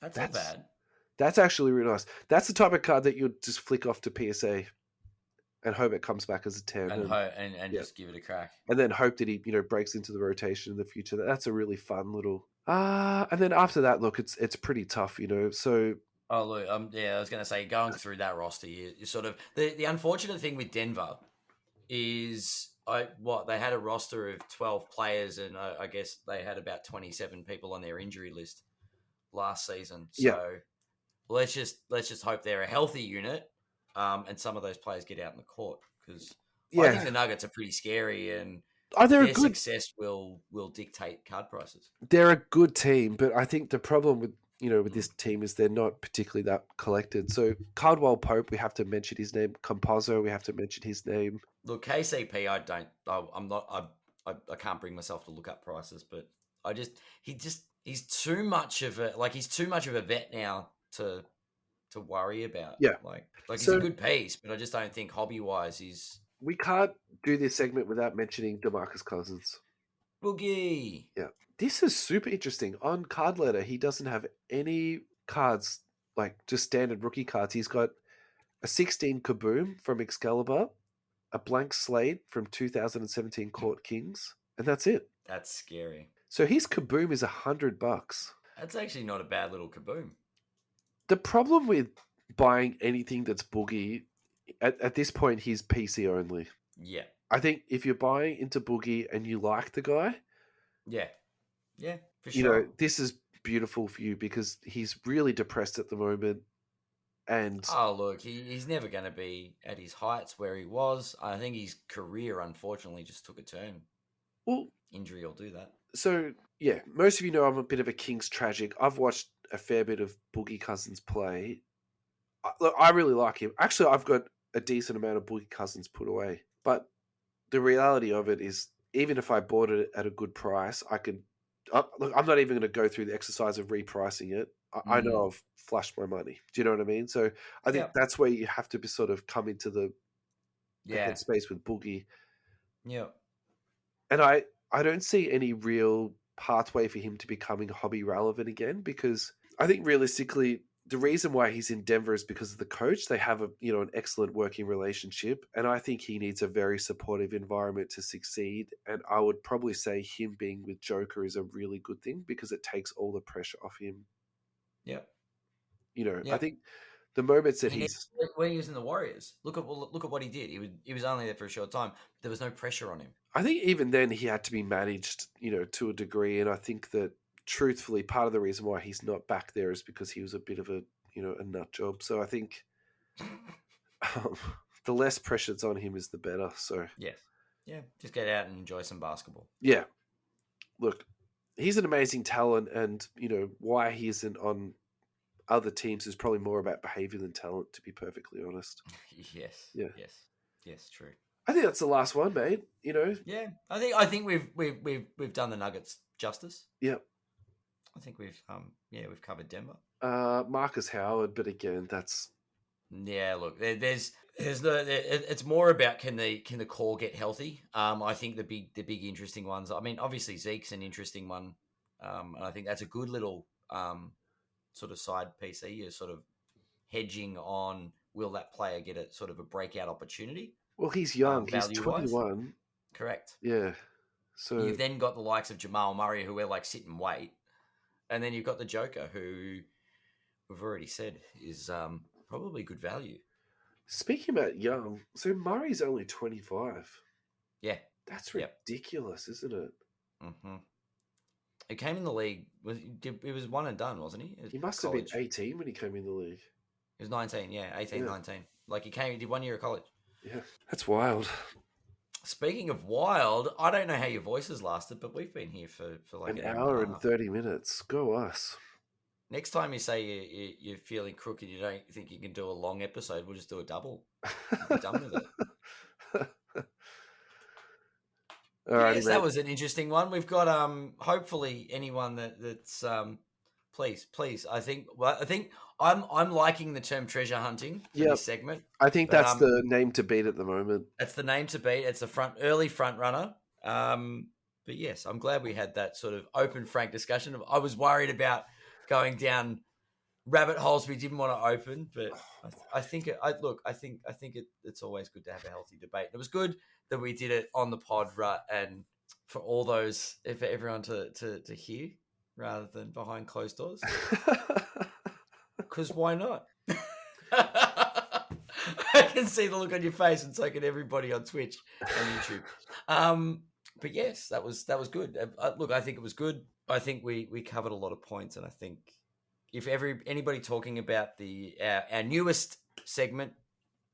That's not bad. That's actually really nice. That's the type of card that you'd just flick off to PSA and hope it comes back as a 10. And just give it a crack. And then hope that he, breaks into the rotation in the future. That's a really fun little... and then after that, look, it's pretty tough, so... Oh, look, I was going to say, going through that roster, you sort of... The unfortunate thing with Denver is... they had a roster of 12 players, and I guess they had about 27 people on their injury list last season. So let's just hope they're a healthy unit, and some of those players get out in the court, because I think the Nuggets are pretty scary, and their success will dictate card prices. They're a good team, but I think the problem with this team is they're not particularly that collected. So Caldwell Pope, we have to mention his name. Compozzo, we have to mention his name. Look, KCP, I can't bring myself to look up prices, but he's too much of a vet now to worry about. Yeah, like he's a good piece, but I just don't think hobby wise he's. We can't do this segment without mentioning DeMarcus Cousins. Boogie. Yeah, this is super interesting. On card letter, he doesn't have any cards, like just standard rookie cards. He's got a 16 Kaboom from Excalibur, a blank slate from 2017 Court Kings, and that's it. That's scary. So his Kaboom is $100. That's actually not a bad little Kaboom. The problem with buying anything that's Boogie, at this point, he's PC only. Yeah. I think if you're buying into Boogie and you like the guy, for sure. This is beautiful for you because he's really depressed at the moment. And look, he's never going to be at his heights where he was. I think his career, unfortunately, just took a turn. Well, injury will do that. So, yeah, most of you know I'm a bit of a Kings tragic. I've watched a fair bit of Boogie Cousins play. Look, I really like him. Actually, I've got a decent amount of Boogie Cousins put away. But the reality of it is, even if I bought it at a good price, I could... Look, I'm not even going to go through the exercise of repricing it. I know I've flushed my money. Do you know what I mean? So I think that's where you have to be sort of come into the headspace with Boogie. Yeah. And I don't see any real pathway for him to becoming hobby relevant again, because I think realistically the reason why he's in Denver is because of the coach. They have an excellent working relationship, and I think he needs a very supportive environment to succeed. And I would probably say him being with Joker is a really good thing because it takes all the pressure off him. Yeah. I think the moments that when he was in the Warriors, look at what he did. He was only there for a short time. There was no pressure on him. I think even then he had to be managed, to a degree. And I think that truthfully, part of the reason why he's not back there is because he was a bit of a nut job. So I think the less pressure's on him is the better. So yeah, just get out and enjoy some basketball. Yeah, look, he's an amazing talent, and why he isn't on other teams is probably more about behavior than talent, to be perfectly honest. Yes. Yeah. Yes. True. I think that's the last one, mate. Yeah, I think we've done the Nuggets justice. Yeah. I think we've covered Denver. Marcus Howard, but again, that's look, it's more about can the core get healthy. I think the big interesting ones. I mean, obviously Zeke's an interesting one, and I think that's a good little sort of side piece there. You're sort of hedging on, will that player get a sort of a breakout opportunity? Well, he's young. He's 21. Correct. Yeah. So you've then got the likes of Jamal Murray, who are like sit and wait, and then you've got the Joker, who we've already said is probably good value. Speaking about young, so Murray's only 25. Yeah. That's ridiculous, isn't it? Mm-hmm. He came in the league. It was one and done, wasn't he? He must have been 18 when he came in the league. He was 19, 18, 19. Like he did 1 year of college. Yeah, that's wild. Speaking of wild, I don't know how your voice has lasted, but we've been here for like an hour and 30 minutes. Go us. Next time you say you're feeling crooked, you don't think you can do a long episode, we'll just do a double. We're done with it. Alrighty, yes, that was an interesting one. We've got hopefully anyone that's please. I think I'm liking the term treasure hunting for this segment. I think that's the name to beat at the moment. That's the name to beat. It's the early front runner. But yes, I'm glad we had that sort of open, frank discussion. I was worried about going down rabbit holes we didn't want to open, but I think it's always good to have a healthy debate. It was good that we did it on the pod, right, and for all those, for everyone to hear rather than behind closed doors. Because why not? I can see the look on your face, and so can everybody on Twitch and YouTube. But yes, that was good. Look, I think it was good. I think we covered a lot of points, and I think if anybody talking about our newest segment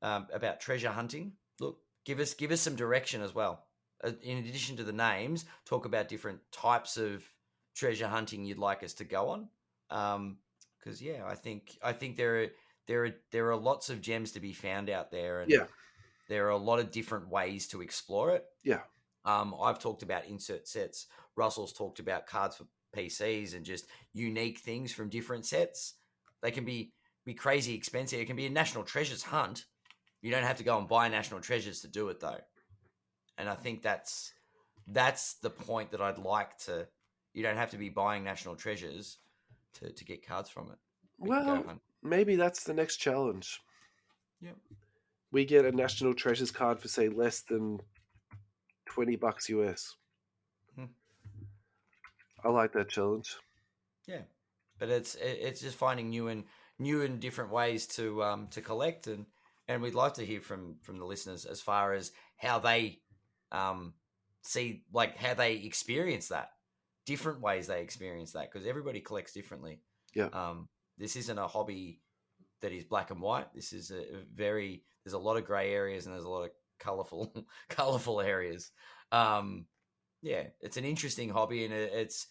about treasure hunting, look, give us some direction as well. In addition to the names, talk about different types of treasure hunting you'd like us to go on. Because I think there are lots of gems to be found out there, and there are a lot of different ways to explore it. Yeah. I've talked about insert sets. Russell's talked about cards for PCs and just unique things from different sets. They can be crazy expensive. It can be a national treasures hunt. You don't have to go and buy national treasures to do it though. And I think that's the point that I'd like to. You don't have to be buying national treasures to get cards from it. Well, maybe that's the next challenge. Yep. We get a national treasures card for say less than $20 US. I like that challenge. Yeah, but it's just finding new and different ways to collect, and we'd like to hear from the listeners as far as how they see, like how they experience that, different ways they experience that, because everybody collects differently. Yeah. This isn't a hobby that is black and white. This is there's a lot of gray areas and there's a lot of colorful areas. Yeah, it's an interesting hobby, and it's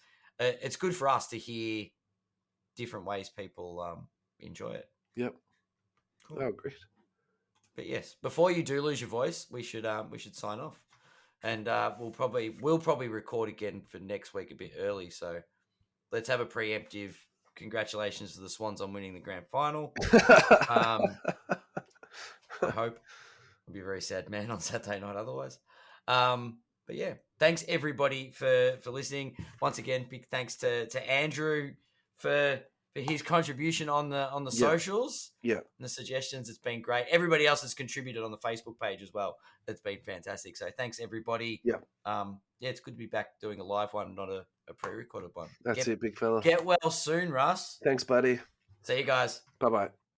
good for us to hear different ways people enjoy it. Yep. Cool. Oh, great. But yes, before you do lose your voice, we should sign off, and we'll probably record again for next week a bit early. So let's have a preemptive congratulations to the Swans on winning the grand final. I hope. I'll be a very sad man on Saturday night otherwise. But yeah, thanks everybody for listening. Once again, big thanks to Andrew for his contribution on the socials. Yeah. And the suggestions. It's been great. Everybody else has contributed on the Facebook page as well. It's been fantastic. So thanks everybody. Yeah. It's good to be back doing a live one, not a pre-recorded one. That's it, big fella. Get well soon, Russ. Thanks, buddy. See you guys. Bye-bye.